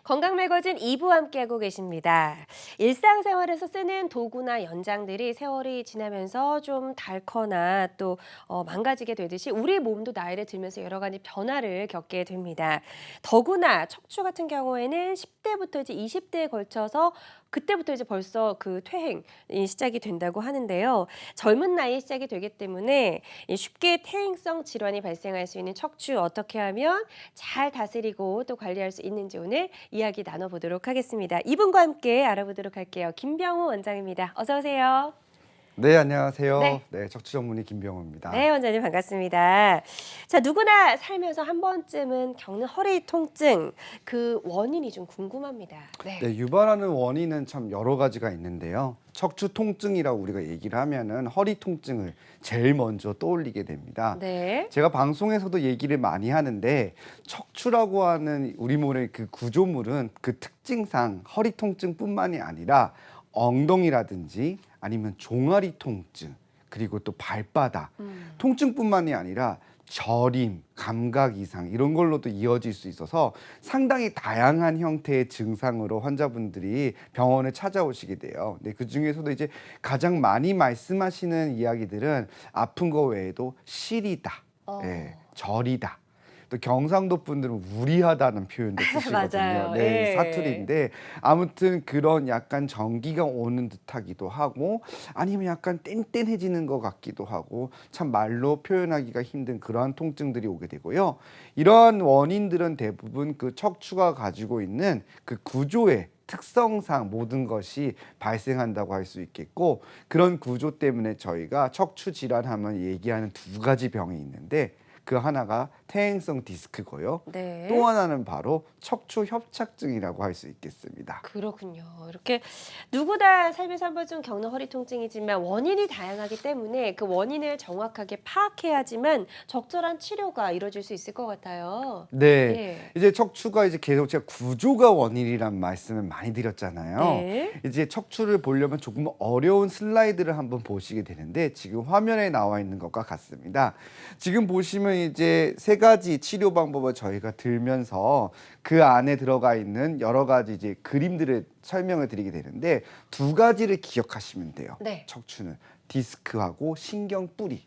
건강 매거진 2부 함께하고 계십니다. 일상생활에서 쓰는 도구나 연장들이 세월이 지나면서 좀 닳거나 또 망가지게 되듯이 우리 몸도 나이를 들면서 여러 가지 변화를 겪게 됩니다. 더구나 척추 같은 경우에는 10대부터 이제 20대에 걸쳐서 그때부터 이제 벌써 그 퇴행이 시작이 된다고 하는데요. 젊은 나이에 시작이 되기 때문에 쉽게 퇴행성 질환이 발생할 수 있는 척추 어떻게 하면 잘 다스리고 또 관리할 수 있는지 오늘 이야기 나눠보도록 하겠습니다. 이분과 함께 알아보도록 할게요. 김병우 원장입니다. 어서 오세요. 네, 안녕하세요. 네. 네, 척추 전문의 김병우입니다. 네, 원장님 반갑습니다. 자, 누구나 살면서 한 번쯤은 겪는 허리 통증, 그 원인이 좀 궁금합니다. 네. 네, 유발하는 원인은 참 여러 가지가 있는데요. 척추 통증이라고 우리가 얘기를 하면은 허리 통증을 제일 먼저 떠올리게 됩니다. 네. 제가 방송에서도 얘기를 많이 하는데 척추라고 하는 우리 몸의 그 구조물은 그 특징상 허리 통증뿐만이 아니라 엉덩이라든지 아니면 종아리 통증, 그리고 또 발바닥 통증뿐만이 아니라 저림, 감각 이상 이런 걸로도 이어질 수 있어서 상당히 다양한 형태의 증상으로 환자분들이 병원에 찾아오시게 돼요. 네, 그 중에서도 이제 가장 많이 말씀하시는 이야기들은 아픈 거 외에도 시리다, 예, 저리다. 또 경상도 분들은 우리하다는 표현도 쓰시거든요. 맞아요. 네, 예. 사투리인데 아무튼 그런 약간 전기가 오는 듯하기도 하고 아니면 약간 뗀뗀해지는 것 같기도 하고 참 말로 표현하기가 힘든 그러한 통증들이 오게 되고요. 이러한 원인들은 대부분 그 척추가 가지고 있는 그 구조의 특성상 모든 것이 발생한다고 할 수 있겠고, 그런 구조 때문에 저희가 척추 질환하면 얘기하는 두 가지 병이 있는데 그 하나가 퇴행성 디스크고요. 네. 또 하나는 바로 척추 협착증이라고 할 수 있겠습니다. 그렇군요. 이렇게 누구나 삶에서 한 번쯤 겪는 허리 통증이지만 원인이 다양하기 때문에 그 원인을 정확하게 파악해야지만 적절한 치료가 이루어질 수 있을 것 같아요. 네. 예. 이제 척추가 이제 계속 제가 구조가 원인이란 말씀을 많이 드렸잖아요. 네. 이제 척추를 보려면 조금 어려운 슬라이드를 한번 보시게 되는데 지금 화면에 나와 있는 것과 같습니다. 지금 보시면 이제 세 가지 치료 방법을 저희가 들면서 그 안에 들어가 있는 여러 가지 이제 그림들을 설명을 드리게 되는데 두 가지를 기억하시면 돼요. 네. 척추는 디스크하고 신경 뿌리.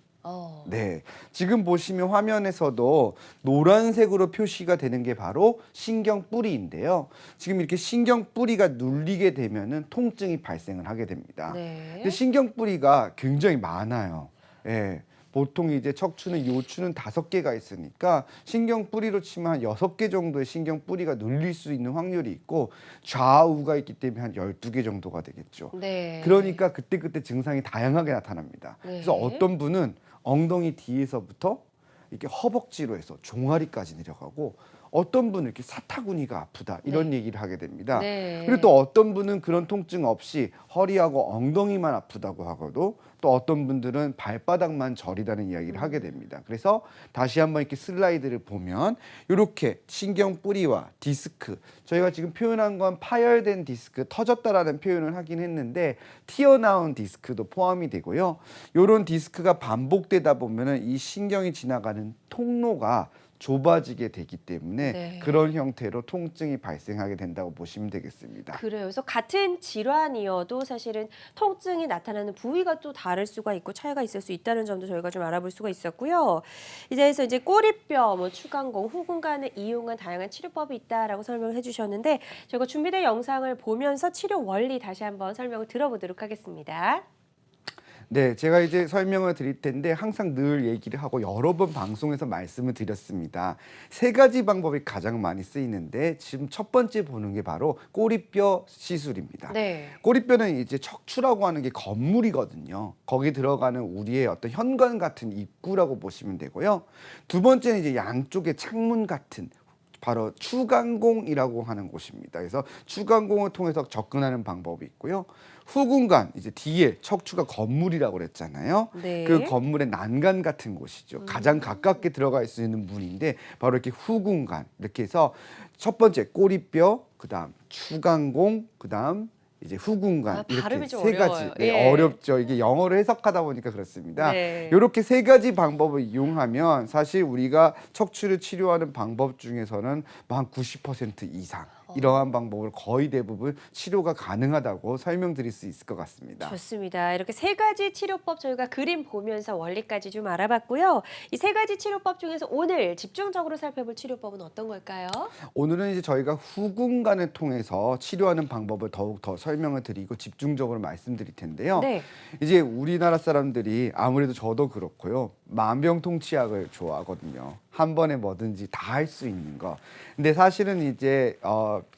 네, 지금 보시면 화면에서도 노란색으로 표시가 되는 게 바로 신경 뿌리인데요. 지금 이렇게 신경 뿌리가 눌리게 되면은 통증이 발생을 하게 됩니다. 네. 근데 신경 뿌리가 굉장히 많아요. 예. 보통 이제 척추는 요추는 5개가 있으니까 신경 뿌리로 치면 한 6개 정도의 신경 뿌리가 눌릴 수 있는 확률이 있고 좌우가 있기 때문에 한 12개 정도가 되겠죠. 네. 그러니까 그때그때 증상이 다양하게 나타납니다. 네. 그래서 어떤 분은 엉덩이 뒤에서부터 이렇게 허벅지로 해서 종아리까지 내려가고 어떤 분은 이렇게 사타구니가 아프다 이런 얘기를 하게 됩니다. 네. 그리고 또 어떤 분은 그런 통증 없이 허리하고 엉덩이만 아프다고 하고도 또 어떤 분들은 발바닥만 저리다는 이야기를 하게 됩니다. 그래서 다시 한번 이렇게 슬라이드를 보면 이렇게 신경 뿌리와 디스크, 저희가 지금 표현한 건 파열된 디스크, 터졌다라는 표현을 하긴 했는데 튀어나온 디스크도 포함이 되고요. 이런 디스크가 반복되다 보면은 이 신경이 지나가는 통로가 좁아지게 되기 때문에 네. 그런 형태로 통증이 발생하게 된다고 보시면 되겠습니다. 그래요. 그래서 같은 질환이어도 사실은 통증이 나타나는 부위가 또 다를 수가 있고 차이가 있을 수 있다는 점도 저희가 좀 알아볼 수가 있었고요. 이제 꼬리뼈, 뭐 추간공, 후궁관을 이용한 다양한 치료법이 있다라고 설명을 해주셨는데 저희가 준비된 영상을 보면서 치료 원리 다시 한번 설명을 들어보도록 하겠습니다. 네, 제가 이제 설명을 드릴 텐데 항상 늘 얘기를 하고 여러 번 방송에서 말씀을 드렸습니다. 세 가지 방법이 가장 많이 쓰이는데 지금 첫 번째 보는 게 바로 꼬리뼈 시술입니다. 네. 꼬리뼈는 이제 척추라고 하는 게 건물이거든요. 거기 들어가는 우리의 어떤 현관 같은 입구라고 보시면 되고요. 두 번째는 이제 양쪽에 창문 같은 바로 추간공이라고 하는 곳입니다. 그래서 추간공을 통해서 접근하는 방법이 있고요. 후궁관, 이제 뒤에 척추가 건물이라고 그랬잖아요. 네. 그 건물의 난간 같은 곳이죠. 가장 가깝게 들어갈 수 있는 문인데 바로 이렇게 후궁관. 이렇게 해서 첫 번째 꼬리뼈, 그다음 추간공, 그다음 이제 후궁관, 이렇게 발음이 좀 세 가지. 어려워요. 네, 예. 어렵죠. 이게 영어로 해석하다 보니까 그렇습니다. 네. 이렇게 세 가지 방법을 이용하면 사실 우리가 척추를 치료하는 방법 중에서는 한 90% 이상 이러한 방법을 거의 대부분 치료가 가능하다고 설명드릴 수 있을 것 같습니다. 좋습니다. 이렇게 세 가지 치료법 저희가 그림 보면서 원리까지 좀 알아봤고요. 이 세 가지 치료법 중에서 오늘 집중적으로 살펴볼 치료법은 어떤 걸까요? 오늘은 이제 저희가 후궁관을 통해서 치료하는 방법을 더욱 더 설명을 드리고 집중적으로 말씀드릴 텐데요. 네. 이제 우리나라 사람들이 아무래도 저도 그렇고요. 만병통치약을 좋아하거든요. 한 번에 뭐든지 다 할 수 있는 거. 근데 사실은 이제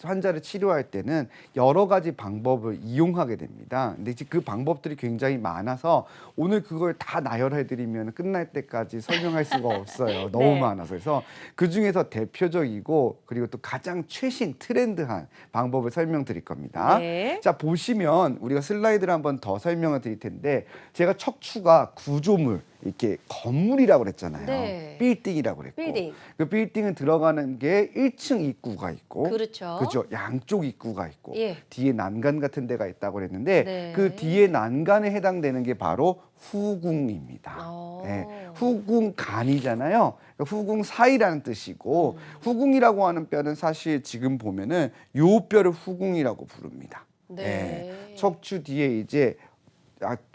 환자를 치료할 때는 여러 가지 방법을 이용하게 됩니다. 근데 이제 그 방법들이 굉장히 많아서 오늘 그걸 다 나열해드리면 끝날 때까지 설명할 수가 없어요. 너무 네. 많아서. 그래서 그 중에서 대표적이고 그리고 또 가장 최신 트렌드한 방법을 설명드릴 겁니다. 네. 자, 보시면 우리가 슬라이드를 한번 더 설명을 드릴 텐데 제가 척추가 구조물 이렇게 건물이라고 그랬잖아요. 네. 빌딩이라고 그랬고 빌딩. 그 빌딩은 들어가는 게 1층 입구가 있고 그렇죠. 그죠? 양쪽 입구가 있고 예. 뒤에 난간 같은 데가 있다고 그랬는데 네. 그 뒤에 난간에 해당되는 게 바로 후궁입니다. 어. 네, 후궁간이잖아요. 그러니까 후궁 사이라는 뜻이고 후궁이라고 하는 뼈는 사실 지금 보면은 요 뼈를 후궁이라고 부릅니다. 네. 척추 뒤에 이제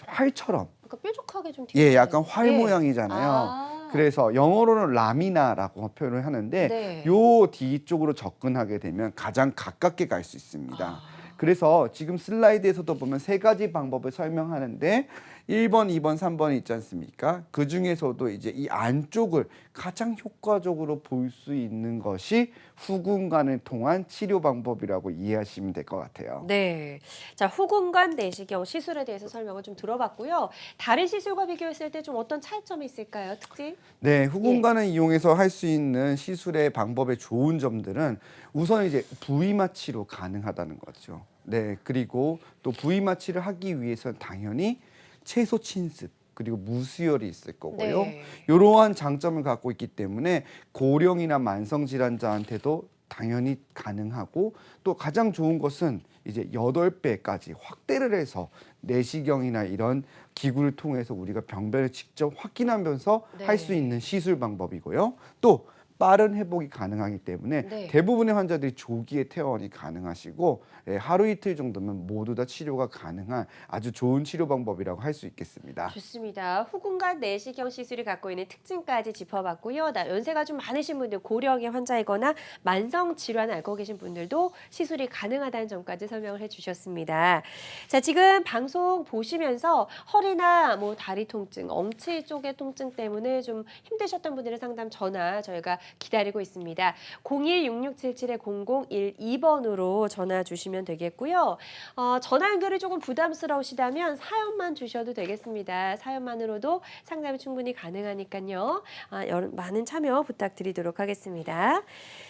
활처럼 그러니까 뾰족하게 좀 예, 약간 활 예. 모양이잖아요. 아. 그래서 영어로는 라미나라고 표현을 하는데 네. 요 뒤쪽으로 접근하게 되면 가장 가깝게 갈 수 있습니다. 아. 그래서 지금 슬라이드에서도 보면 세 가지 방법을 설명하는데 1번, 2번, 3번이 있지 않습니까? 그 중에서도 이제 이 안쪽을 가장 효과적으로 볼 수 있는 것이 후궁관을 통한 치료 방법이라고 이해하시면 될 것 같아요. 네. 자, 후궁관 내시경 시술에 대해서 설명을 좀 들어봤고요. 다른 시술과 비교했을 때 좀 어떤 차이점이 있을까요? 특징? 네, 후궁관을 이용해서 할 수 있는 시술의 방법의 좋은 점들은 우선 이제 부위 마취로 가능하다는 거죠. 네, 그리고 또 부위 마취를 하기 위해서는 당연히 채소 침습 그리고 무수혈이 있을 거고요. 네. 이러한 장점을 갖고 있기 때문에 고령이나 만성 질환자한테도 당연히 가능하고 또 가장 좋은 것은 이제 8배까지 확대를 해서 내시경이나 이런 기구를 통해서 우리가 병변을 직접 확인하면서 네. 할 수 있는 시술 방법이고요. 또 빠른 회복이 가능하기 때문에 네. 대부분의 환자들이 조기에 퇴원이 가능하시고 하루 이틀 정도면 모두 다 치료가 가능한 아주 좋은 치료 방법이라고 할 수 있겠습니다. 좋습니다. 후궁관 내시경 시술이 갖고 있는 특징까지 짚어봤고요. 연세가 좀 많으신 분들, 고령의 환자이거나 만성 질환 앓고 계신 분들도 시술이 가능하다는 점까지 설명을 해주셨습니다. 자, 지금 방송 보시면서 허리나 뭐 다리 통증, 엉치 쪽의 통증 때문에 좀 힘드셨던 분들의 상담 전화 저희가 기다리고 있습니다. 02-667-0012번으로 전화 주시면 되겠고요. 전화 연결이 조금 부담스러우시다면 사연만 주셔도 되겠습니다. 사연만으로도 상담이 충분히 가능하니까요. 많은 참여 부탁드리도록 하겠습니다.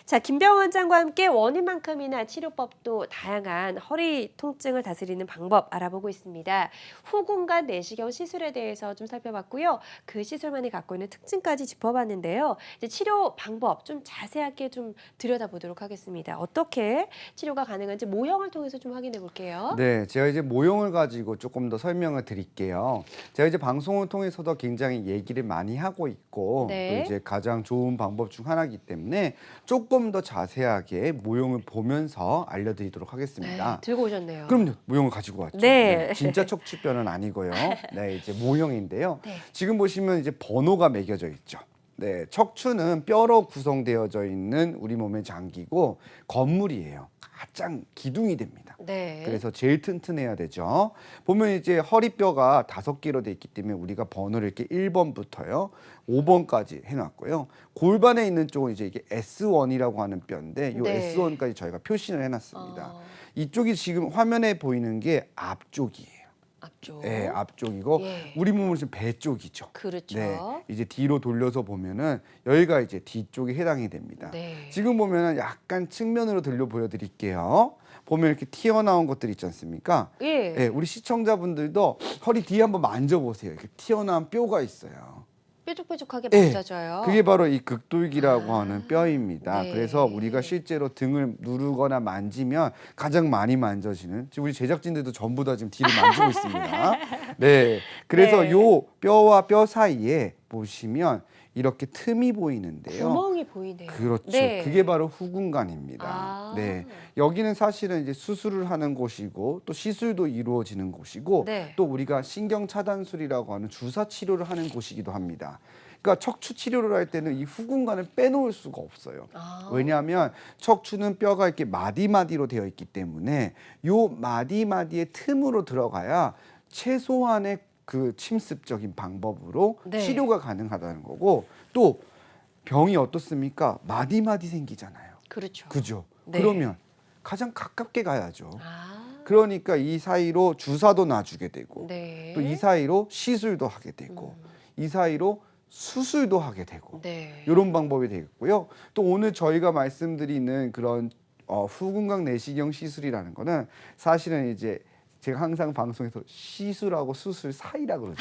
자, 김병원 원장과 함께 원인만큼이나 치료법도 다양한 허리 통증을 다스리는 방법 알아보고 있습니다. 후궁관 내시경 시술에 대해서 좀 살펴봤고요. 그 시술만이 갖고 있는 특징까지 짚어봤는데요. 이제 치료 방법 좀 자세하게 좀 들여다보도록 하겠습니다. 어떻게 치료가 가능한지 모형을 통해서 좀 확인해 볼게요. 네, 제가 이제 모형을 가지고 조금 더 설명을 드릴게요. 제가 이제 방송을 통해서도 굉장히 얘기를 많이 하고 있고 네. 또 이제 가장 좋은 방법 중 하나이기 때문에 조금 더 자세하게 모형을 보면서 알려드리도록 하겠습니다. 들고 오셨네요. 그럼요, 모형을 가지고 왔죠. 네. 진짜 척추뼈는 아니고요. 네, 이제 모형인데요. 네. 지금 보시면 이제 번호가 매겨져 있죠. 네, 척추는 뼈로 구성되어져 있는 우리 몸의 장기고 건물이에요. 가장 기둥이 됩니다. 네. 그래서 제일 튼튼해야 되죠. 보면 이제 허리뼈가 5개로 돼 있기 때문에 우리가 번호를 이렇게 1번부터요. 5번까지 해놨고요. 골반에 있는 쪽은 이제 이게 S1이라고 하는 뼈인데 이 네. S1까지 저희가 표시를 해놨습니다. 이쪽이 지금 화면에 보이는 게 앞쪽이에요. 앞쪽. 네, 앞쪽이고 예. 우리 몸은 지금 배 쪽이죠. 그렇죠. 네, 이제 뒤로 돌려서 보면은 여기가 이제 뒤쪽에 해당이 됩니다. 네. 지금 보면은 약간 측면으로 들려 보여드릴게요. 보면 이렇게 튀어나온 것들 있지 않습니까? 예. 네, 우리 시청자분들도 허리 뒤에 한번 만져보세요. 이렇게 튀어나온 뼈가 있어요. 뾰족뾰족하게 네, 만져져요. 그게 바로 이 극돌기라고 하는 뼈입니다. 네. 그래서 우리가 실제로 등을 누르거나 만지면 가장 많이 만져지는 지금 우리 제작진들도 전부 다 지금 뒤를 만지고 있습니다. 네, 그래서 네. 요 뼈와 뼈 사이에 보시면 이렇게 틈이 보이는데요. 구멍이 보이네요. 그렇죠. 네. 그게 바로 후궁관입니다. 아. 네. 여기는 사실은 이제 수술을 하는 곳이고 또 시술도 이루어지는 곳이고 네. 또 우리가 신경 차단술이라고 하는 주사 치료를 하는 곳이기도 합니다. 그러니까 척추 치료를 할 때는 이 후궁관을 빼놓을 수가 없어요. 아. 왜냐하면 척추는 뼈가 이렇게 마디마디로 되어 있기 때문에 요 마디마디의 틈으로 들어가야 최소한의 그 침습적인 방법으로 네. 치료가 가능하다는 거고 또 병이 어떻습니까? 마디마디 생기잖아요. 그렇죠. 그죠? 네. 그러면 가장 가깝게 가야죠. 아. 그러니까 이 사이로 주사도 놔주게 되고 네. 또 이 사이로 시술도 하게 되고 이 사이로 수술도 하게 되고 네. 이런 방법이 되겠고요. 또 오늘 저희가 말씀드리는 그런 후궁강 내시경 시술이라는 거는 사실은 이제 제가 항상 방송에서 시술하고 수술 사이라 그러죠.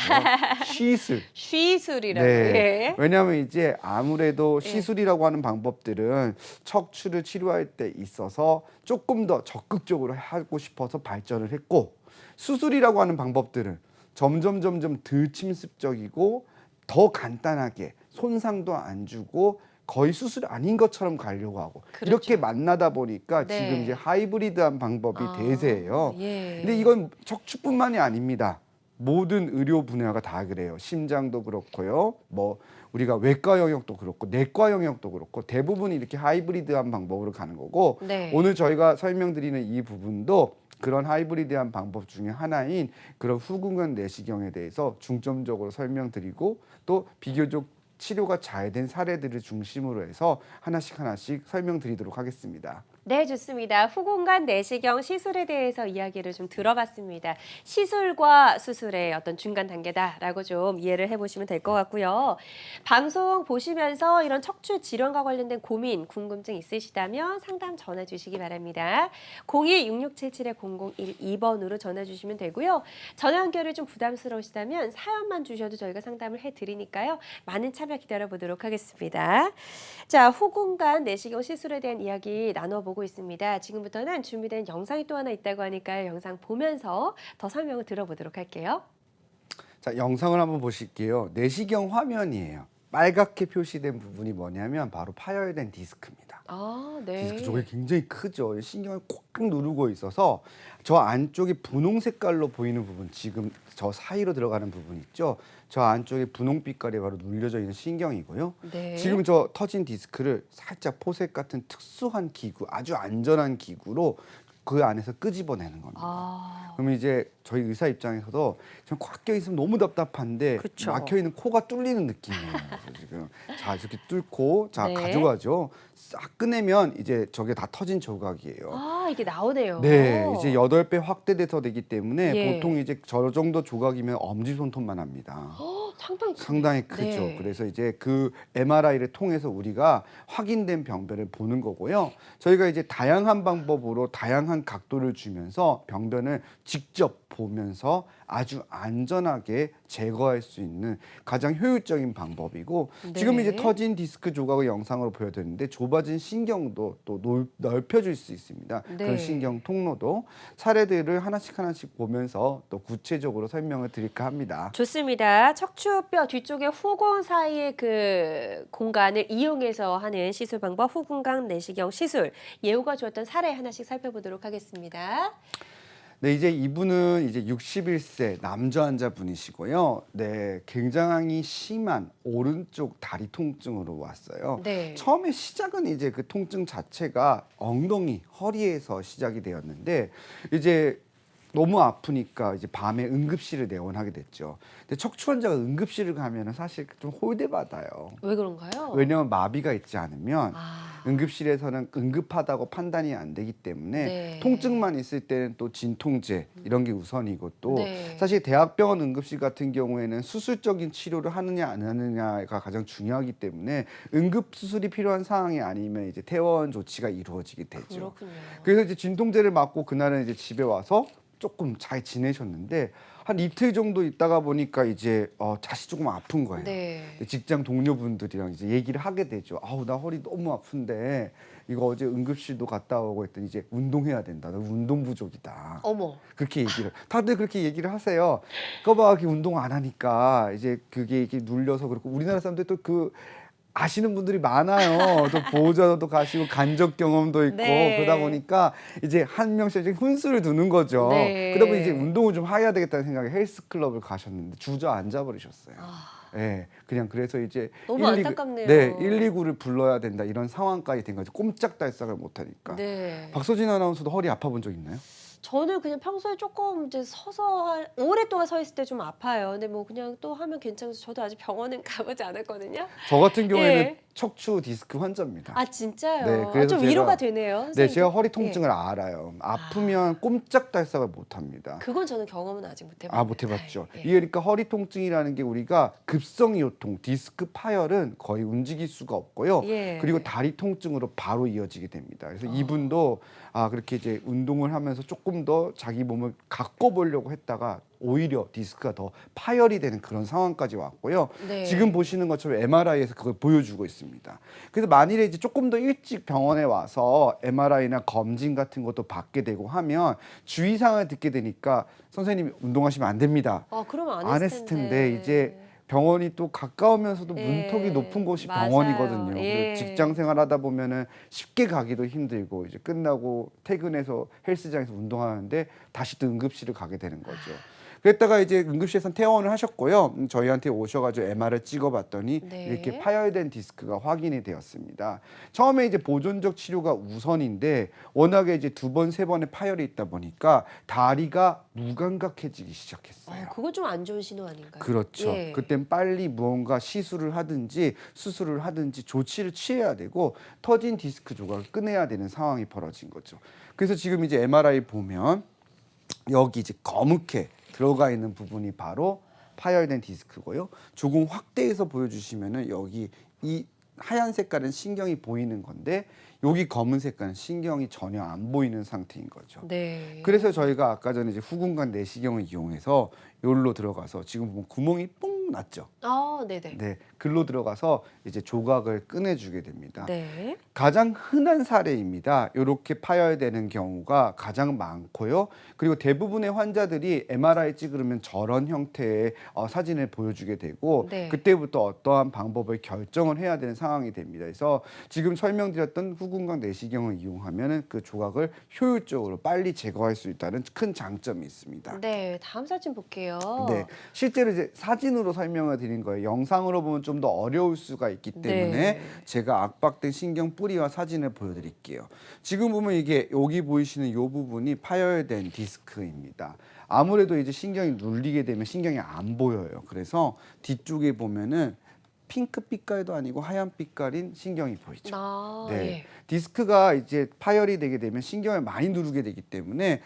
시술. 쉬술이라고. 네. 예. 왜냐하면 이제 아무래도 예. 시술이라고 하는 방법들은 척추를 치료할 때 있어서 조금 더 적극적으로 하고 싶어서 발전을 했고 수술이라고 하는 방법들은 점점 덜 침습적이고 더 간단하게 손상도 안 주고 거의 수술 아닌 것처럼 가려고 하고 그렇죠. 이렇게 만나다 보니까 네. 지금 이제 하이브리드한 방법이 아, 대세예요. 예. 근데 이건 척추뿐만이 아닙니다. 모든 의료 분야가 다 그래요. 심장도 그렇고요. 뭐 우리가 외과 영역도 그렇고 내과 영역도 그렇고 대부분이 이렇게 하이브리드한 방법으로 가는 거고 네. 오늘 저희가 설명드리는 이 부분도 그런 하이브리드한 방법 중에 하나인 그런 후궁근 내시경에 대해서 중점적으로 설명드리고 또 비교적 치료가 잘 된 사례들을 중심으로 해서 하나씩 설명드리도록 하겠습니다. 네, 좋습니다. 후궁간 내시경 시술에 대해서 이야기를 좀 들어봤습니다. 시술과 수술의 어떤 중간 단계다라고 좀 이해를 해보시면 될 것 같고요. 방송 보시면서 이런 척추 질환과 관련된 고민, 궁금증 있으시다면 상담 전화 주시기 바랍니다. 02-6677-0012번으로 전화 주시면 되고요. 전화 연결이 좀 부담스러우시다면 사연만 주셔도 저희가 상담을 해드리니까요. 많은 참여 기다려보도록 하겠습니다. 자, 후궁간 내시경 시술에 대한 이야기 나눠보고 있습니다. 지금부터는 준비된 영상이 또 하나 있다고 하니까요. 영상 보면서 더 설명을 들어보도록 할게요. 자, 영상을 한번 보실게요. 내시경 화면이에요. 빨갛게 표시된 부분이 뭐냐면 바로 파열된 디스크입니다. 아, 네. 디스크 쪽이 굉장히 크죠. 신경을 꽉 누르고 있어서 저 안쪽에 분홍 색깔로 보이는 부분, 지금 저 사이로 들어가는 부분 있죠. 저 안쪽에 분홍빛깔이 바로 눌려져 있는 신경이고요. 네. 지금 저 터진 디스크를 살짝 포셉 같은 특수한 기구, 아주 안전한 기구로 그 안에서 끄집어내는 겁니다. 아, 그러면 이제 저희 의사 입장에서도 좀 꽉 껴 있으면 너무 답답한데 그쵸. 막혀 있는 코가 뚫리는 느낌이에요. 그래서 지금 자 이렇게 뚫고 자 네. 가져가죠. 싹 꺼내면 이제 저게 다 터진 조각이에요. 아, 이게 나오네요. 네, 이제 8배 확대돼서 되기 때문에 예. 보통 이제 저 정도 조각이면 엄지손톱만 합니다. 상당히 상당히 크죠. 네. 그래서 이제 그 MRI를 통해서 우리가 확인된 병변을 보는 거고요. 저희가 이제 다양한 방법으로 다양한 각도를 주면서 병변을 직접 보면서 아주 안전하게 제거할 수 있는 가장 효율적인 방법이고 네. 지금 이제 터진 디스크 조각을 영상으로 보여드렸는데 좁아진 신경도 또 넓혀줄 수 있습니다. 네. 그런 신경 통로도 사례들을 하나씩 보면서 또 구체적으로 설명을 드릴까 합니다. 좋습니다. 척추뼈 뒤쪽에 후궁 사이의 그 공간을 이용해서 하는 시술 방법, 후궁강 내시경 시술. 예후가 좋았던 사례 하나씩 살펴보도록 하겠습니다. 네, 이제 이분은 이제 61세 남자 환자분이시고요. 네, 굉장히 심한 오른쪽 다리 통증으로 왔어요. 네. 처음에 시작은 이제 그 통증 자체가 엉덩이, 허리에서 시작이 되었는데 이제 너무 아프니까 이제 밤에 응급실을 내원하게 됐죠. 근데 척추 환자가 응급실을 가면은 사실 좀 홀대받아요. 왜 그런가요? 왜냐하면 마비가 있지 않으면 아, 응급실에서는 응급하다고 판단이 안 되기 때문에 네. 통증만 있을 때는 또 진통제 이런 게 우선이고 또 네. 사실 대학병원 응급실 같은 경우에는 수술적인 치료를 하느냐 안 하느냐가 가장 중요하기 때문에 응급 수술이 필요한 상황이 아니면 이제 퇴원 조치가 이루어지게 되죠. 그렇군요. 그래서 이제 진통제를 맞고 그날은 이제 집에 와서 조금 잘 지내셨는데 한 이틀 정도 있다가 보니까 이제 다시 조금 아픈 거예요. 네. 직장 동료분들이랑 이제 얘기를 하게 되죠. 아우 나 허리 너무 아픈데 이거 어제 응급실도 갔다 오고 했더니 이제 운동해야 된다. 너 운동 부족이다. 어머. 그렇게 얘기를 다들 그렇게 얘기를 하세요. 그거 봐, 이렇게 운동 안 하니까 이제 그게 이렇게 눌려서 그렇고 우리나라 사람들 또 그 아시는 분들이 많아요. 또 보호자도 가시고 간접 경험도 있고 네. 그러다 보니까 이제 한 명씩 이제 훈수를 두는 거죠. 네. 그러다 보니 이제 운동을 좀 해야 되겠다는 생각에 헬스클럽을 가셨는데 주저앉아 버리셨어요. 아, 예, 그냥 그래서 이제 너무 119 안타깝네요. 네, 119를 불러야 된다 이런 상황까지 된 거죠. 꼼짝달싹을 못 하니까. 네. 박서진 아나운서도 허리 아파 본 적 있나요? 저는 그냥 평소에 조금 이제 서서 오랫동안 서 있을 때 좀 아파요. 근데 뭐 그냥 또 하면 괜찮아서 저도 아직 병원은 가보지 않았거든요. 저 같은 경우에는 예. 척추 디스크 환자입니다. 아 진짜요? 네, 아, 그래서 좀 위로가 제가- 되네요. 네, 선생님. 제가 허리 통증을 알아요. 아프면 꼼짝달싹을 못 합니다. 그건 저는 경험은 아직 못 해봤어요. 아, 못 해봤죠. 예. 이게 그러니까 허리 통증이라는 게 우리가 급성 요통, 디스크 파열은 거의 움직일 수가 없고요. 예. 그리고 다리 통증으로 바로 이어지게 됩니다. 그래서 이분도 그렇게 이제 운동을 하면서 조금 더 자기 몸을 가꿔 보려고 했다가 오히려 디스크가 더 파열이 되는 그런 상황까지 왔고요. 네. 지금 보시는 것처럼 MRI에서 그걸 보여주고 있습니다. 그래서 만일에 이제 조금 더 일찍 병원에 와서 MRI나 검진 같은 것도 받게 되고 하면 주의사항을 듣게 되니까 선생님이 운동하시면 안 됩니다. 그러면 안 했을 텐데 이제 병원이 또 가까우면서도 예, 문턱이 높은 곳이 맞아요. 병원이거든요. 예. 그리고 직장 생활하다 보면은 쉽게 가기도 힘들고 이제 끝나고 퇴근해서 헬스장에서 운동하는데 다시 또 응급실을 가게 되는 거죠. 그랬다가 이제 응급실에서 퇴원을 하셨고요. 저희한테 오셔가지고 MR을 찍어봤더니 네. 이렇게 파열된 디스크가 확인이 되었습니다. 처음에 이제 보존적 치료가 우선인데 워낙에 이제 두 번, 세 번의 파열이 있다 보니까 다리가 무감각해지기 시작했어요. 그건 좀 안 좋은 신호 아닌가요? 그렇죠. 예. 그땐 빨리 무언가 시술을 하든지 수술을 하든지 조치를 취해야 되고 터진 디스크 조각을 꺼내야 되는 상황이 벌어진 거죠. 그래서 지금 이제 MRI 보면 여기 이제 검게 들어가 있는 부분이 바로 파열된 디스크고요. 조금 확대해서 보여주시면은 여기 이 하얀 색깔은 신경이 보이는 건데 여기 검은 색깔은 신경이 전혀 안 보이는 상태인 거죠. 네. 그래서 저희가 아까 전에 이제 후궁관 내시경을 이용해서 여기로 들어가서 지금 보면 구멍이 뽕 났죠. 네네. 네, 글로 들어가서 이제 조각을 꺼내주게 됩니다. 네. 가장 흔한 사례입니다. 이렇게 파열되는 경우가 가장 많고요. 그리고 대부분의 환자들이 MRI 찍으면 저런 형태의 사진을 보여주게 되고 네. 그때부터 어떠한 방법을 결정을 해야 되는 상황이 됩니다. 그래서 지금 설명드렸던 후궁각 내시경을 이용하면 그 조각을 효율적으로 빨리 제거할 수 있다는 큰 장점이 있습니다. 네. 다음 사진 볼게요. 네, 실제로 이제 사진으로 설명을 드린 거예요. 영상으로 보면 좀 더 어려울 수가 있기 때문에 네. 제가 압박된 신경 뿌리와 사진을 보여드릴게요. 지금 보면 이게 여기 보이시는 이 부분이 파열된 디스크입니다. 아무래도 이제 신경이 눌리게 되면 신경이 안 보여요. 그래서 뒤쪽에 보면은 핑크 빛깔도 아니고 하얀 빛깔인 신경이 보이죠. 네. 예. 디스크가 이제 파열이 되게 되면 신경을 많이 누르게 되기 때문에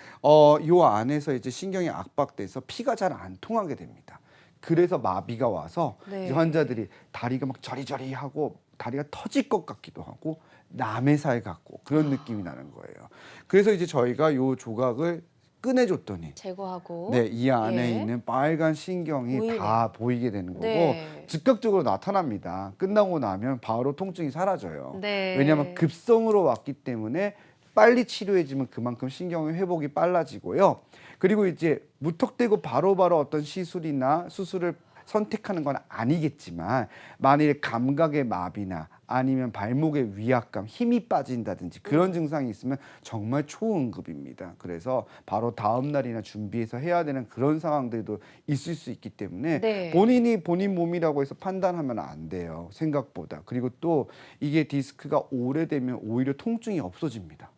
요 안에서 이제 신경이 압박돼서 피가 잘 안 통하게 됩니다. 그래서 마비가 와서 네. 이제 환자들이 다리가 막 저리저리하고 다리가 터질 것 같기도 하고 남의 살 같고 그런 느낌이 나는 거예요. 그래서 이제 저희가 요 조각을 꺼내줬더니 제거하고. 네, 이 안에 예. 있는 빨간 신경이 보이네요. 다 보이게 되는 거고 네. 즉각적으로 나타납니다. 끝나고 나면 바로 통증이 사라져요. 네. 왜냐하면 급성으로 왔기 때문에 빨리 치료해주면 그만큼 신경의 회복이 빨라지고요. 그리고 이제 무턱대고 바로바로 어떤 시술이나 수술을 선택하는 건 아니겠지만 만일 감각의 마비나 아니면 발목의 위압감, 힘이 빠진다든지 그런 증상이 있으면 정말 초응급입니다. 그래서 바로 다음 날이나 준비해서 해야 되는 그런 상황들도 있을 수 있기 때문에 네. 본인이 본인 몸이라고 해서 판단하면 안 돼요. 생각보다. 그리고 또 이게 디스크가 오래되면 오히려 통증이 없어집니다.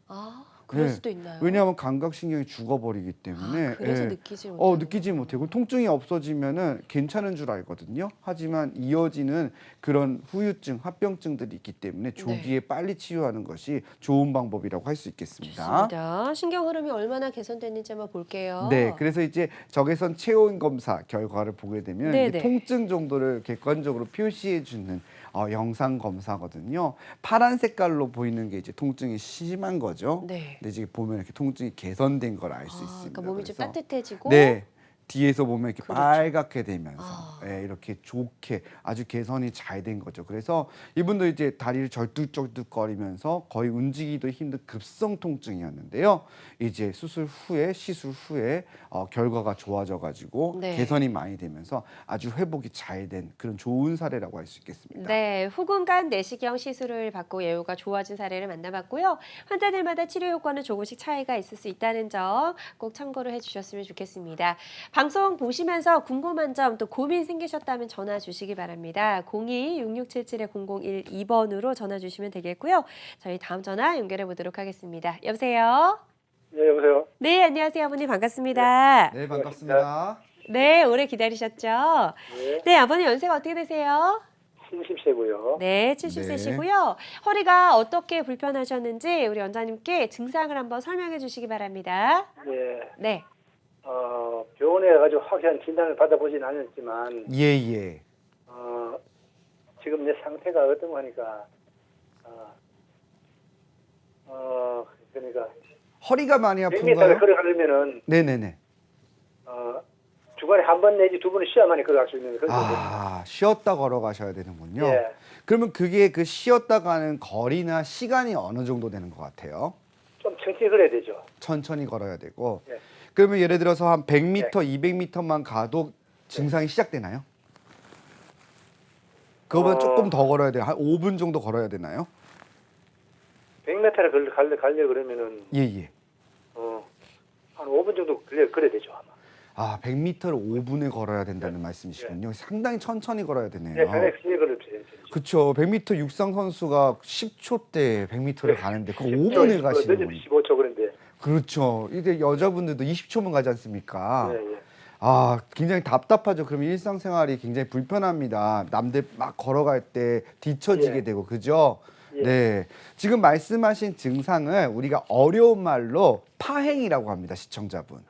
그럴 네. 수도 있나요? 왜냐하면 감각신경이 죽어버리기 때문에 그래서 예. 느끼지 못해요. 느끼지 못하고 통증이 없어지면은 괜찮은 줄 알거든요. 하지만 이어지는 그런 후유증, 합병증들이 있기 때문에 조기에 빨리 치유하는 것이 좋은 방법이라고 할 수 있겠습니다. 좋습니다. 신경 흐름이 얼마나 개선됐는지 한번 볼게요. 네, 그래서 이제 적외선 체온 검사 결과를 보게 되면 네네. 이제 통증 정도를 객관적으로 표시해 주는 영상 검사거든요. 파란 색깔로 보이는 게 이제 통증이 심한 거죠. 네. 근데 지금 보면 이렇게 통증이 개선된 걸 알 수 있습니다. 그러니까 몸이 좀 그래서 따뜻해지고. 네. 뒤에서 보면 이렇게 그렇죠. 빨갛게 되면서 아. 예, 이렇게 좋게 아주 개선이 잘 된 거죠. 그래서 이분도 이제 다리를 절뚝절뚝거리면서 거의 움직이기도 힘든 급성 통증이었는데요. 이제 수술 후에 시술 후에 결과가 좋아져가지고 네. 개선이 많이 되면서 아주 회복이 잘 된 그런 좋은 사례라고 할 수 있겠습니다. 네, 후근간 내시경 시술을 받고 예후가 좋아진 사례를 만나봤고요. 환자들마다 치료 효과는 조금씩 차이가 있을 수 있다는 점 꼭 참고를 해주셨으면 좋겠습니다. 방송 보시면서 궁금한 점 또 고민 생기셨다면 전화 주시기 바랍니다. 02-6677-0012번으로 전화 주시면 되겠고요. 저희 다음 전화 연결해 보도록 하겠습니다. 여보세요? 네, 여보세요. 네, 안녕하세요, 아버님 반갑습니다. 네, 반갑습니다. 네, 오래 기다리셨죠? 네, 네, 아버님 연세가 어떻게 되세요? 70세고요. 네, 70세시고요. 허리가 어떻게 불편하셨는지 우리 원장님께 증상을 한번 설명해 주시기 바랍니다. 네, 네. 병원에 가지고 확실한 진단을 받아보진 않았지만, 예, 예. 지금 내 상태가 어떤 거니까, 그러니까, 허리가 많이 100m를 아픈가요? 걸어가려면은, 네네네. 주간에 한 번 내지 두 번은 쉬어야만이 걸어갈 수 있는 그런 거거든요. 아, 쉬었다 걸어가셔야 되는군요. 예, 그러면 그게 그 쉬었다 가는 거리나 시간이 어느 정도 되는 것 같아요? 좀 천천히 걸어야 되죠. 천천히 걸어야 되고. 예. 그러면 예를 들어서 한 100m, 200m만 가도 증상이 시작되나요? 그거보다 조금 더 걸어야 돼요. 한 5분 정도 걸어야 되나요? 100m를 가려 그러면은, 예, 예. 한 5분 정도 걸어야 되죠, 아마. 아, 100m를 5분에 걸어야 된다는 말씀이시군요. 상당히 천천히 걸어야 되네요. 네, 상당히 천천히 걸어야 되죠. 그렇죠. 100m 육상 선수가 10초대 100m를 가는데 그 5분에 가시는군요. 15초 그런데. 그렇죠. 이제 여자분들도 20초만 가지 않습니까? 예, 예. 아, 굉장히 답답하죠. 그러면 일상생활이 굉장히 불편합니다. 남들 막 걸어갈 때 뒤처지게 예. 되고, 그죠? 예. 네. 지금 말씀하신 증상을 우리가 어려운 말로 파행이라고 합니다, 시청자분.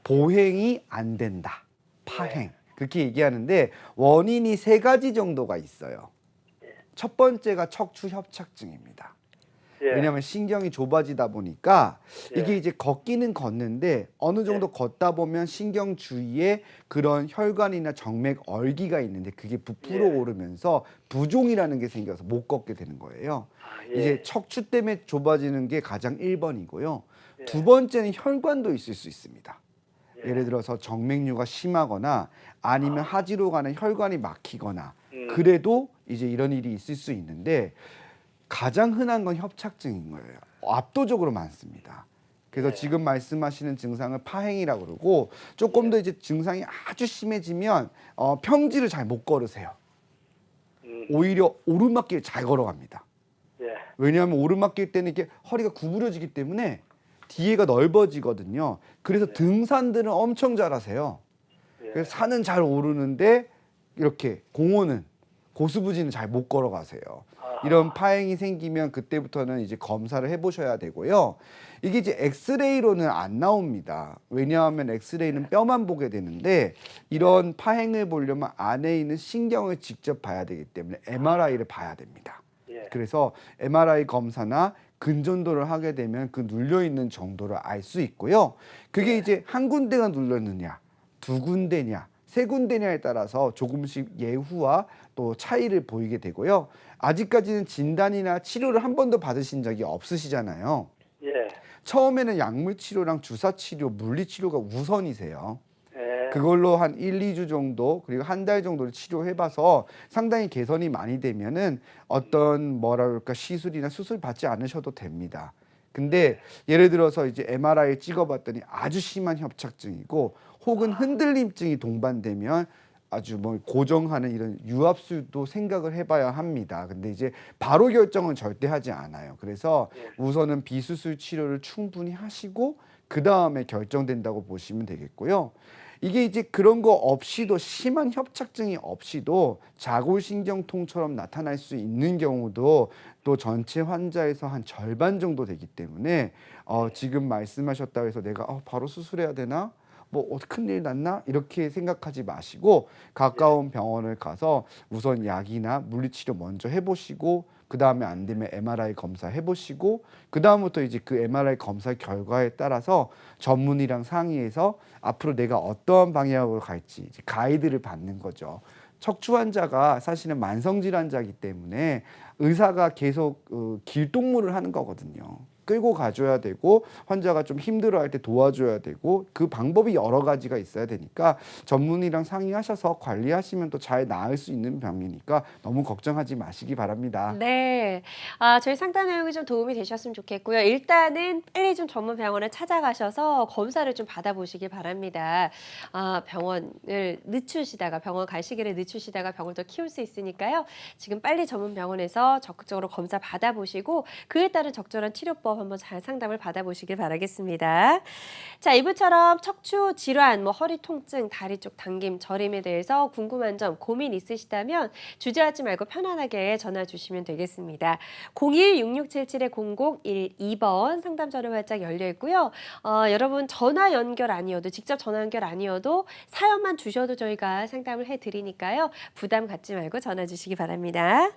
보행이 안 된다. 파행. 그렇게 얘기하는데 원인이 세 가지 정도가 있어요. 첫 번째가 척추 협착증입니다. 예. 왜냐하면 신경이 좁아지다 보니까 예. 이게 이제 걷기는 걷는데 어느 정도 걷다 보면 신경 주위에 그런 혈관이나 정맥 얼기가 있는데 그게 부풀어 예. 오르면서 부종이라는 게 생겨서 못 걷게 되는 거예요. 예. 이제 척추 때문에 좁아지는 게 가장 1번이고요. 예. 두 번째는 혈관도 있을 수 있습니다. 예. 예를 들어서 정맥류가 심하거나 아니면 하지로 가는 혈관이 막히거나 그래도 이제 이런 일이 있을 수 있는데 가장 흔한 건 협착증인 거예요. 압도적으로 많습니다. 그래서 네. 지금 말씀하시는 증상을 파행이라고 그러고 조금 더 이제 증상이 아주 심해지면 평지를 잘 못 걸으세요. 오히려 오르막길 잘 걸어갑니다. 예. 왜냐하면 오르막길 때는 이게 허리가 구부러지기 때문에 뒤에가 넓어지거든요. 그래서 등산들은 엄청 잘하세요. 예. 그래서 산은 잘 오르는데 이렇게 공원은 고수부지는 잘 못 걸어가세요. 이런 파행이 생기면 그때부터는 이제 검사를 해보셔야 되고요. 이게 이제 엑스레이로는 안 나옵니다. 왜냐하면 엑스레이는 뼈만 보게 되는데 이런 파행을 보려면 안에 있는 신경을 직접 봐야 되기 때문에 MRI를 봐야 됩니다. 예. 그래서 MRI 검사나 근전도를 하게 되면 그 눌려 있는 정도를 알 수 있고요. 그게 이제 한 군데가 눌렸느냐, 두 군데냐, 세 군데냐에 따라서 조금씩 예후와 또 차이를 보이게 되고요. 아직까지는 진단이나 치료를 한 번도 받으신 적이 없으시잖아요. 예. 처음에는 약물 치료랑 주사 치료, 물리 치료가 우선이세요. 예. 그걸로 한 1, 2주 정도 그리고 한 달 정도를 치료해봐서 상당히 개선이 많이 되면은 어떤 뭐라 그럴까 시술이나 수술 받지 않으셔도 됩니다. 근데 예를 들어서 이제 MRI 찍어봤더니 아주 심한 협착증이고 혹은 흔들림증이 동반되면 아주 뭐 고정하는 이런 유압술도 생각을 해봐야 합니다. 근데 이제 바로 결정은 절대 하지 않아요. 그래서 우선은 비수술 치료를 충분히 하시고 그 다음에 결정된다고 보시면 되겠고요. 이게 이제 그런 거 없이도 심한 협착증이 없이도 자골신경통처럼 나타날 수 있는 경우도 또 전체 환자에서 한 절반 정도 되기 때문에 지금 말씀하셨다고 해서 내가 바로 수술해야 되나? 뭐 큰일 났나 이렇게 생각하지 마시고 가까운 병원을 가서 우선 약이나 물리치료 먼저 해보시고 그 다음에 안 되면 MRI 검사 해보시고 그 다음부터 이제 그 MRI 검사 결과에 따라서 전문의랑 상의해서 앞으로 내가 어떠한 방향으로 갈지 이제 가이드를 받는 거죠. 척추 환자가 사실은 만성 질환자이기 때문에 의사가 계속 길동무를 하는 거거든요. 끌고 가줘야 되고 환자가 좀 힘들어할 때 도와줘야 되고 그 방법이 여러 가지가 있어야 되니까 전문의랑 상의하셔서 관리하시면 또 잘 나을 수 있는 병이니까 너무 걱정하지 마시기 바랍니다. 네. 저희 상담 내용이 좀 도움이 되셨으면 좋겠고요. 일단은 빨리 좀 전문 병원을 찾아가셔서 검사를 좀 받아보시길 바랍니다. 병원을 늦추시다가 병원 갈 시기를 늦추시다가 병을 더 키울 수 있으니까요. 지금 빨리 전문 병원에서 적극적으로 검사 받아보시고 그에 따른 적절한 치료법 한번 잘 상담을 받아보시길 바라겠습니다. 자, 이분처럼 척추 질환, 허리 통증, 다리 쪽 당김, 저림에 대해서 궁금한 점, 고민 있으시다면 주저하지 말고 편안하게 전화 주시면 되겠습니다. 016677-0012번 상담 전화 활짝 열려 있고요. 여러분 전화 연결 아니어도 직접 전화 연결 아니어도 사연만 주셔도 저희가 상담을 해드리니까요. 부담 갖지 말고 전화 주시기 바랍니다.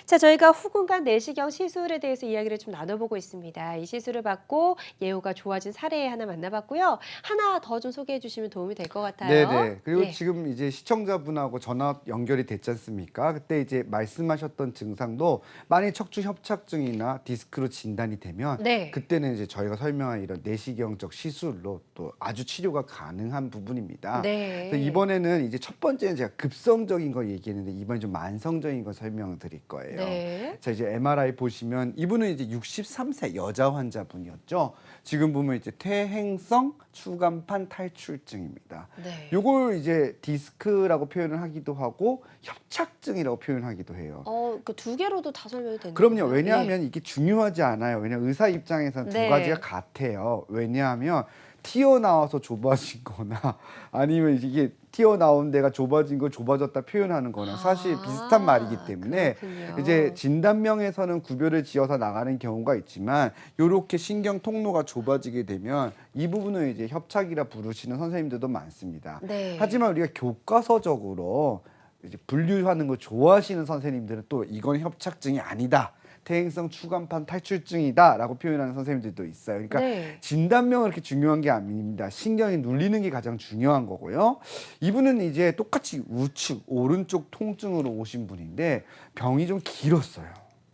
자, 저희가 후궁간 내시경 시술에 대해서 이야기를 좀 나눠보고 있습니다. 이 시술을 받고 예후가 좋아진 사례 하나 만나봤고요. 하나 더 좀 소개해 주시면 도움이 될 것 같아요. 네네. 그리고 예. 지금 이제 시청자분하고 전화 연결이 됐지 않습니까? 그때 이제 말씀하셨던 증상도 만약 척추 협착증이나 디스크로 진단이 되면 네. 그때는 이제 저희가 설명한 이런 내시경적 시술로 또 아주 치료가 가능한 부분입니다. 네. 그래서 이번에는 이제 첫 번째는 제가 급성적인 걸 얘기했는데 이번에 좀 만성적인 걸 설명을 드릴 거예요. 네. 자, 이제 MRI 보시면 이분은 이제 63세 여자 환자분이었죠. 지금 보면 이제 퇴행성 추간판 탈출증입니다. 네. 요걸 이제 디스크라고 표현을 하기도 하고 협착증이라고 표현하기도 해요. 그 두 개로도 다 설명이 되는 그럼요. 건가요? 왜냐하면 이게 중요하지 않아요. 왜냐하면 의사 입장에서는 네. 두 가지가 같아요. 왜냐하면 튀어나와서 좁아진 거나 아니면 이게 튀어나온 데가 좁아진 걸 좁아졌다 표현하는 거나 사실 비슷한 말이기 때문에 그렇군요. 이제 진단명에서는 구별을 지어서 나가는 경우가 있지만 요렇게 신경 통로가 좁아지게 되면 이 부분을 이제 협착이라 부르시는 선생님들도 많습니다. 네. 하지만 우리가 교과서적으로 이제 분류하는 걸 좋아하시는 선생님들은 또 이건 협착증이 아니다. 퇴행성 추간판 탈출증이다라고 표현하는 선생님들도 있어요. 그러니까 네. 진단명은 그렇게 중요한 게 아닙니다. 신경이 눌리는 게 가장 중요한 거고요. 이분은 이제 똑같이 우측 오른쪽 통증으로 오신 분인데 병이 좀 길었어요.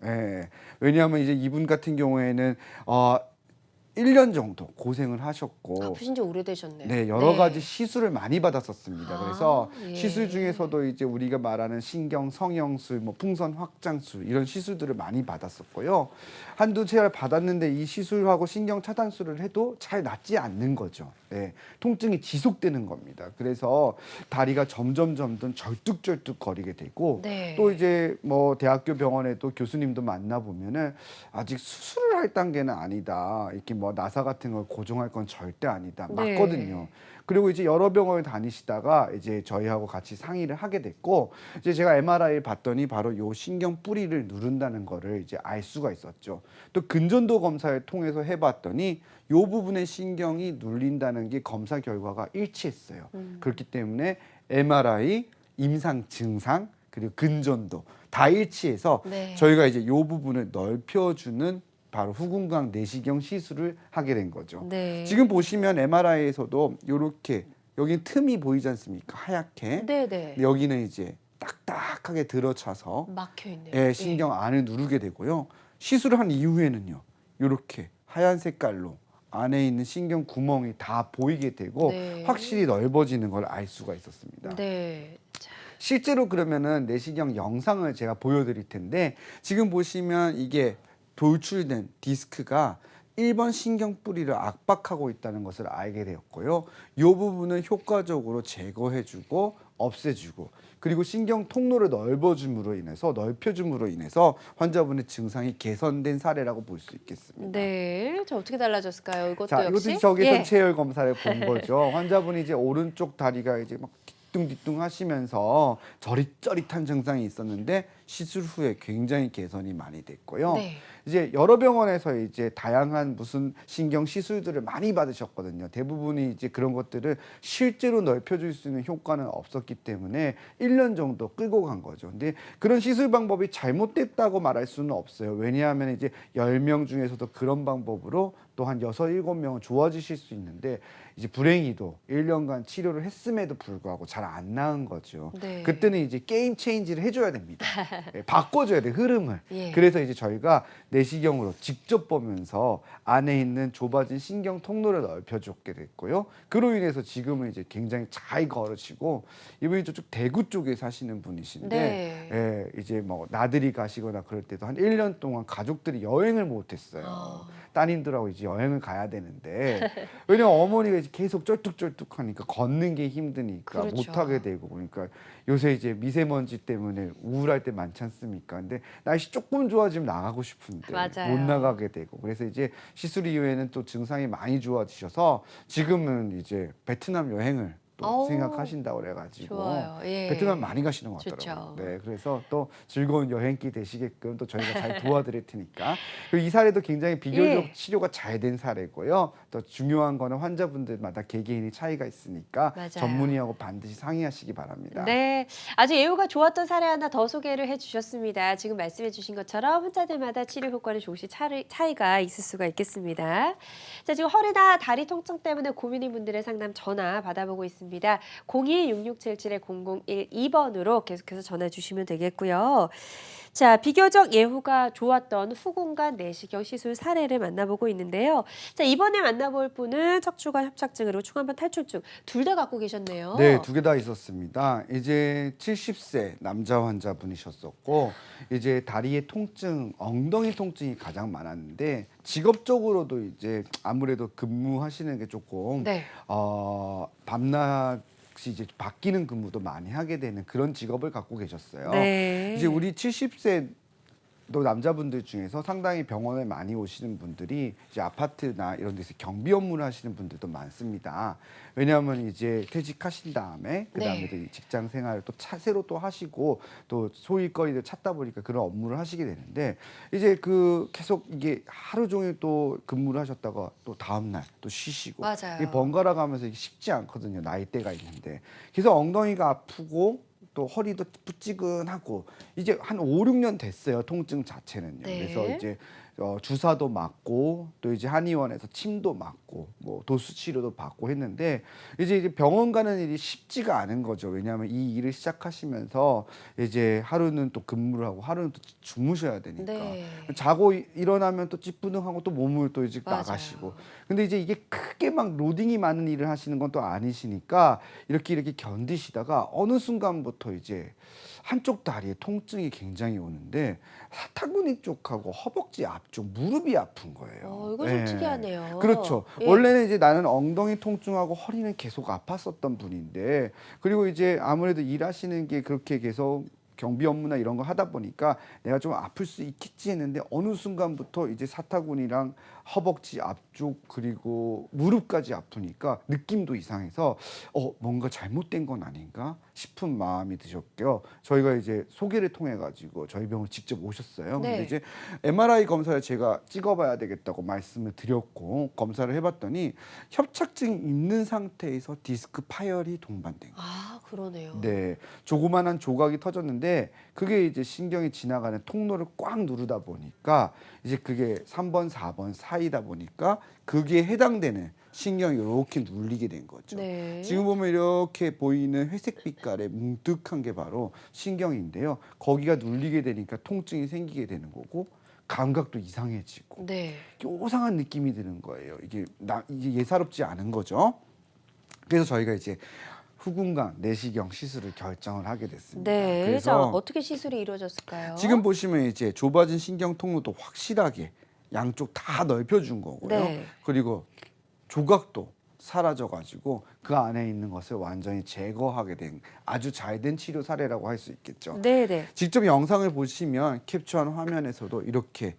예. 왜냐하면 이제 이분 같은 경우에는 1년 정도 고생을 하셨고 아프신 지 오래되셨네요. 네, 여러 가지 시술을 많이 받았었습니다. 그래서 예. 시술 중에서도 이제 우리가 말하는 신경 성형술, 풍선 확장술 이런 시술들을 많이 받았었고요. 한두 차례 받았는데 이 시술하고 신경 차단술을 해도 잘 낫지 않는 거죠. 네, 통증이 지속되는 겁니다. 그래서 다리가 점점 절뚝절뚝 거리게 되고 네. 또 이제 대학교 병원에도 교수님도 만나 보면은 아직 수술을 할 단계는 아니다. 이렇게 나사 같은 걸 고정할 건 절대 아니다. 네. 맞거든요. 그리고 이제 여러 병원을 다니시다가 이제 저희하고 같이 상의를 하게 됐고 이제 제가 MRI를 봤더니 바로 요 신경 뿌리를 누른다는 거를 이제 알 수가 있었죠. 또 근전도 검사를 통해서 해봤더니 요 부분의 신경이 눌린다는 게 검사 결과가 일치했어요. 그렇기 때문에 MRI, 임상 증상 그리고 근전도 다 일치해서 네. 저희가 이제 요 부분을 넓혀주는 바로 후궁강 내시경 시술을 하게 된 거죠. 네. 지금 보시면 MRI에서도 이렇게 여기 틈이 보이지 않습니까? 하얗게. 네네. 여기는 이제 딱딱하게 들어차서 막혀 있네요. 예, 신경 안을 누르게 되고요. 시술을 한 이후에는요. 이렇게 하얀 색깔로 안에 있는 신경 구멍이 다 보이게 되고 네. 확실히 넓어지는 걸 알 수가 있었습니다. 네. 자, 실제로 그러면은 내시경 영상을 제가 보여드릴 텐데 지금 보시면 이게 돌출된 디스크가 1번 신경 뿌리를 압박하고 있다는 것을 알게 되었고요. 이 부분은 효과적으로 제거해주고 없애주고 그리고 신경 통로를 넓혀줌으로 인해서 환자분의 증상이 개선된 사례라고 볼 수 있겠습니다. 네. 자, 어떻게 달라졌을까요? 이것도 자, 역시 이것도 저기서 예. 체열 검사를 본 거죠. 환자분이 이제 오른쪽 다리가 이제 막 뒤뚱뒤뚱 하시면서 저릿저릿한 증상이 있었는데 시술 후에 굉장히 개선이 많이 됐고요. 네. 이제 여러 병원에서 이제 다양한 무슨 신경 시술들을 많이 받으셨거든요. 대부분이 이제 그런 것들을 실제로 넓혀줄 수 있는 효과는 없었기 때문에 1년 정도 끌고 간 거죠. 근데 그런 시술 방법이 잘못됐다고 말할 수는 없어요. 왜냐하면 이제 10명 중에서도 그런 방법으로 또 한 6, 7명은 좋아지실 수 있는데 이제 불행히도 1년간 치료를 했음에도 불구하고 잘 안 나은 거죠. 네. 그때는 이제 게임 체인지를 해줘야 됩니다. 예, 바꿔줘야 돼, 흐름을. 예. 그래서 이제 저희가 내시경으로 직접 보면서 안에 있는 좁아진 신경 통로를 넓혀줬게 됐고요. 그로 인해서 지금은 이제 굉장히 잘 걸으시고 이분이 저쪽 대구 쪽에 사시는 분이신데 네. 예, 이제 뭐 나들이 가시거나 그럴 때도 한 1년 동안 가족들이 여행을 못했어요. 아. 따님들하고 이제 여행을 가야 되는데 왜냐면 어머니가 이제 계속 쩔뚝쩔뚝하니까 걷는 게 힘드니까 그렇죠. 못하게 되고 그러니까 요새 이제 미세먼지 때문에 우울할 때 많지 않습니까? 근데 날씨 조금 좋아지면 나가고 싶은데 맞아요. 못 나가게 되고 그래서 이제 시술 이후에는 또 증상이 많이 좋아지셔서 지금은 이제 베트남 여행을 또 오, 생각하신다고 그래가지고 좋아요. 예. 베트남 많이 가시는 것 좋죠. 같더라고요. 네, 그래서 또 즐거운 여행기 되시게끔 또 저희가 잘 도와드릴 테니까. 그리고 이 사례도 굉장히 비교적 예. 치료가 잘 된 사례고요. 또 중요한 거는 환자분들마다 개개인의 차이가 있으니까 맞아요. 전문의하고 반드시 상의하시기 바랍니다. 네, 아주 예후가 좋았던 사례 하나 더 소개를 해주셨습니다. 지금 말씀해주신 것처럼 환자들마다 치료 효과는 조금씩 차이가 있을 수가 있겠습니다. 자, 지금 허리나 다리 통증 때문에 고민인 분들의 상담 전화 받아보고 있습니다. 02-6677-0012번으로 계속해서 전화 주시면 되겠고요. 자, 비교적 예후가 좋았던 후궁간 내시경 시술 사례를 만나보고 있는데요. 자, 이번에 만나볼 분은 척추관 협착증으로 충한반 탈출증 둘 다 갖고 계셨네요. 네, 두 개 다 있었습니다. 이제 70세 남자 환자분이셨었고 이제 다리의 통증, 엉덩이 통증이 가장 많았는데 직업적으로도 이제 아무래도 근무하시는 게 조금 네. 밤낮이 이제 바뀌는 근무도 많이 하게 되는 그런 직업을 갖고 계셨어요. 네. 이제 우리 70세 또 남자분들 중에서 상당히 병원에 많이 오시는 분들이 이제 아파트나 이런 데서 경비 업무를 하시는 분들도 많습니다. 왜냐하면 이제 퇴직하신 다음에 그다음에 또 직장 생활을 또 새로 또 하시고 또 소일거리를 찾다 보니까 그런 업무를 하시게 되는데 이제 그 계속 이게 하루 종일 또 근무를 하셨다가 또 다음 날 또 쉬시고 맞아요. 이게 번갈아 가면서 이게 쉽지 않거든요. 나이대가 있는데. 그래서 엉덩이가 아프고 또 허리도 푸찌근하고 이제 한 5, 6년 됐어요. 통증 자체는요. 네. 그래서 이제 주사도 맞고 또 이제 한의원에서 침도 맞고 뭐 도수 치료도 받고 했는데 이제 병원 가는 일이 쉽지가 않은 거죠. 왜냐하면 이 일을 시작하시면서 이제 하루는 또 근무를 하고 하루는 또 주무셔야 되니까 네. 자고 일어나면 또 찌뿌둥하고 또 몸을 또 일찍 맞아요. 나가시고 근데 이제 이게 크게 막 로딩이 많은 일을 하시는 건 또 아니시니까 이렇게 견디시다가 어느 순간부터 이제 한쪽 다리에 통증이 굉장히 오는데 사타구니 쪽하고 허벅지 앞쪽 무릎이 아픈 거예요. 이거 좀 특이하네요. 그렇죠. 예. 원래는 이제 나는 엉덩이 통증하고 허리는 계속 아팠었던 분인데 그리고 이제 아무래도 일하시는 게 그렇게 계속 경비 업무나 이런 거 하다 보니까 내가 좀 아플 수 있겠지 했는데 어느 순간부터 이제 사타구니랑 허벅지 앞쪽 그리고 무릎까지 아프니까 느낌도 이상해서 뭔가 잘못된 건 아닌가 싶은 마음이 드셨고요. 저희가 이제 소개를 통해 가지고 저희 병원 직접 오셨어요. 네. 근데 이제 MRI 검사를 제가 찍어봐야 되겠다고 말씀을 드렸고 검사를 해봤더니 협착증이 있는 상태에서 디스크 파열이 동반된 거예요. 아, 그러네요. 네, 조그만한 조각이 터졌는데 그게 이제 신경이 지나가는 통로를 꽉 누르다 보니까 이제 그게 3번, 4번 사이다 보니까 그게 해당되는 신경이 이렇게 눌리게 된 거죠. 네. 지금 보면 이렇게 보이는 회색 빛깔의 뭉툭한 게 바로 신경인데요. 거기가 눌리게 되니까 통증이 생기게 되는 거고 감각도 이상해지고 네. 요상한 느낌이 드는 거예요. 이게 예사롭지 않은 거죠. 그래서 저희가 이제 후궁간 내시경 시술을 결정을 하게 됐습니다. 네. 자, 그래서 어떻게 시술이 이루어졌을까요? 지금 보시면 이제 좁아진 신경 통로도 확실하게 양쪽 다 넓혀준 거고요. 네. 그리고 조각도 사라져가지고 그 안에 있는 것을 완전히 제거하게 된 아주 잘 된 치료 사례라고 할 수 있겠죠. 네, 네. 직접 영상을 보시면 캡처한 화면에서도 이렇게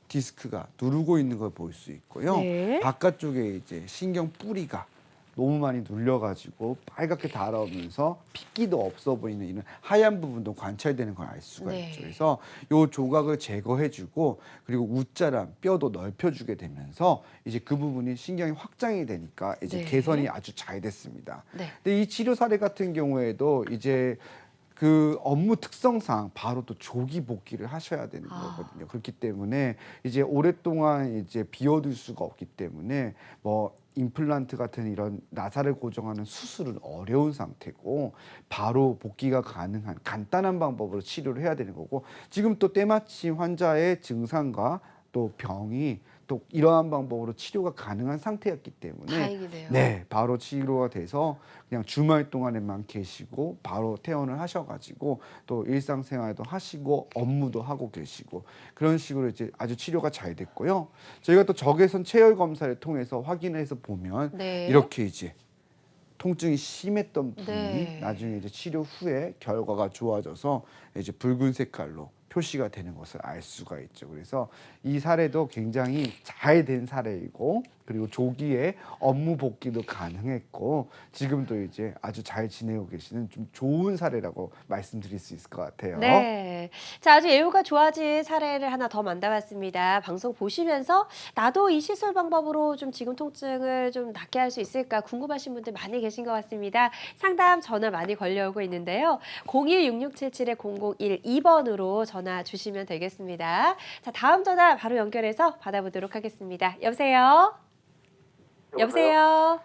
디스크가 누르고 있는 걸 볼 수 있고요. 네. 바깥쪽에 이제 신경 뿌리가 너무 많이 눌려가지고 빨갛게 달아오면서 핏기도 없어 보이는 이런 하얀 부분도 관찰되는 걸 알 수가 네. 있죠. 그래서 요 조각을 제거해주고 그리고 웃자란 뼈도 넓혀주게 되면서 이제 그 부분이 신경이 확장이 되니까 이제 네. 개선이 아주 잘 됐습니다. 네. 근데 이 치료 사례 같은 경우에도 이제 그 업무 특성상 바로 또 조기 복귀를 하셔야 되는 거거든요. 그렇기 때문에 이제 오랫동안 이제 비워둘 수가 없기 때문에 뭐 임플란트 같은 이런 나사를 고정하는 수술은 어려운 상태고 바로 복귀가 가능한 간단한 방법으로 치료를 해야 되는 거고 지금 또 때마침 환자의 증상과 또 병이 또 이러한 방법으로 치료가 가능한 상태였기 때문에 다행이네요. 네, 바로 치료가 돼서 그냥 주말 동안에만 계시고 바로 퇴원을 하셔가지고 또 일상생활도 하시고 업무도 하고 계시고 그런 식으로 이제 아주 치료가 잘 됐고요. 저희가 또 적외선 체열 검사를 통해서 확인해서 보면 네. 이렇게 이제 통증이 심했던 부분이 네. 나중에 이제 치료 후에 결과가 좋아져서 이제 붉은 색깔로 표시가 되는 것을 알 수가 있죠. 그래서 이 사례도 굉장히 잘 된 사례이고 그리고 조기에 업무 복귀도 가능했고 지금도 이제 아주 잘 지내고 계시는 좀 좋은 사례라고 말씀드릴 수 있을 것 같아요. 네. 자, 아주 예후가 좋아진 사례를 하나 더 만나봤습니다. 방송 보시면서 나도 이 시술 방법으로 좀 지금 통증을 좀 낫게 할 수 있을까 궁금하신 분들 많이 계신 것 같습니다. 상담 전화 많이 걸려오고 있는데요. 016677-0012번으로 전화 주시면 되겠습니다. 자, 다음 전화 바로 연결해서 받아보도록 하겠습니다. 여보세요? 여보세요?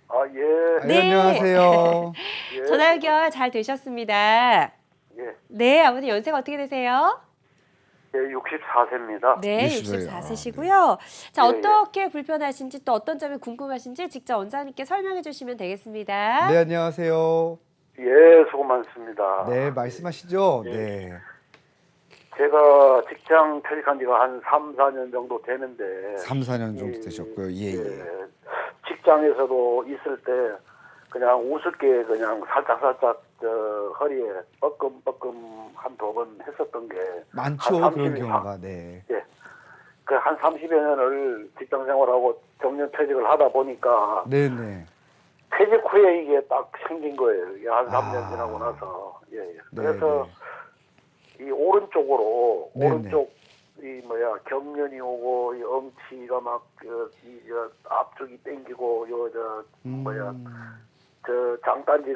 아, 예. 네, 안녕하세요. 예. 전화 연결 잘 되셨습니다. 예. 네, 아버님 연세가 어떻게 되세요? 예, 64세입니다. 네, 64세요. 64세시고요. 자, 예, 어떻게 불편하신지 또 어떤 점이 궁금하신지 직접 원장님께 설명해 주시면 되겠습니다. 네, 안녕하세요. 예, 수고 많습니다. 네, 말씀하시죠. 예. 네. 제가 직장 퇴직한 지가 한 3, 4년 정도 되는데 3, 4년 정도 예, 되셨고요. 예, 예. 직장에서도 있을 때 그냥 우습게 그냥 살짝 허리에 뻐끔뻐끔 한 두 번 했었던 게 많죠, 한 그런 30, 경우가. 네. 예. 그 한 30여 년을 직장 생활하고 정년 퇴직을 하다 보니까 네, 네. 퇴직 후에 이게 딱 생긴 거예요. 이게 한 3년 아. 지나고 나서. 예, 예. 네, 그래서 이 오른쪽으로 네, 오른쪽 이 경련이 오고 이 엉치가 막 저 앞쪽이 땡기고 저 장단지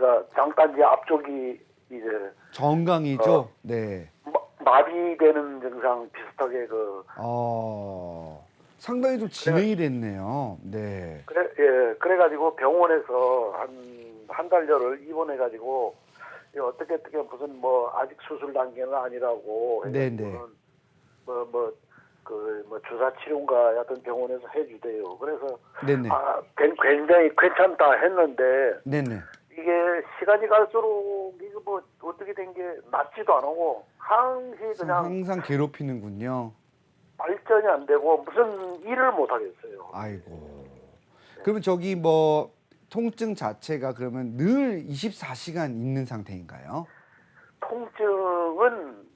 앞쪽이 이제 정강이죠? 네. 마비되는 증상 비슷하게 상당히 좀 진행이 됐네요. 네. 그래가지고 병원에서 한 달여를 입원해가지고 어떻게 무슨 아직 수술 단계는 아니라고 네네. 해가지고는 주사 치료인가 여하튼 병원에서 해주대요. 그래서 네네. 굉장히 괜찮다 했는데 네네. 이게 시간이 갈수록 이거 어떻게 된 게 낫지도 안 하고 그냥 항상 괴롭히는군요. 발전이 안 되고 무슨 일을 못 하겠어요. 아이고. 그러면 저기 통증 자체가 그러면 늘 24시간 있는 상태인가요? 통증은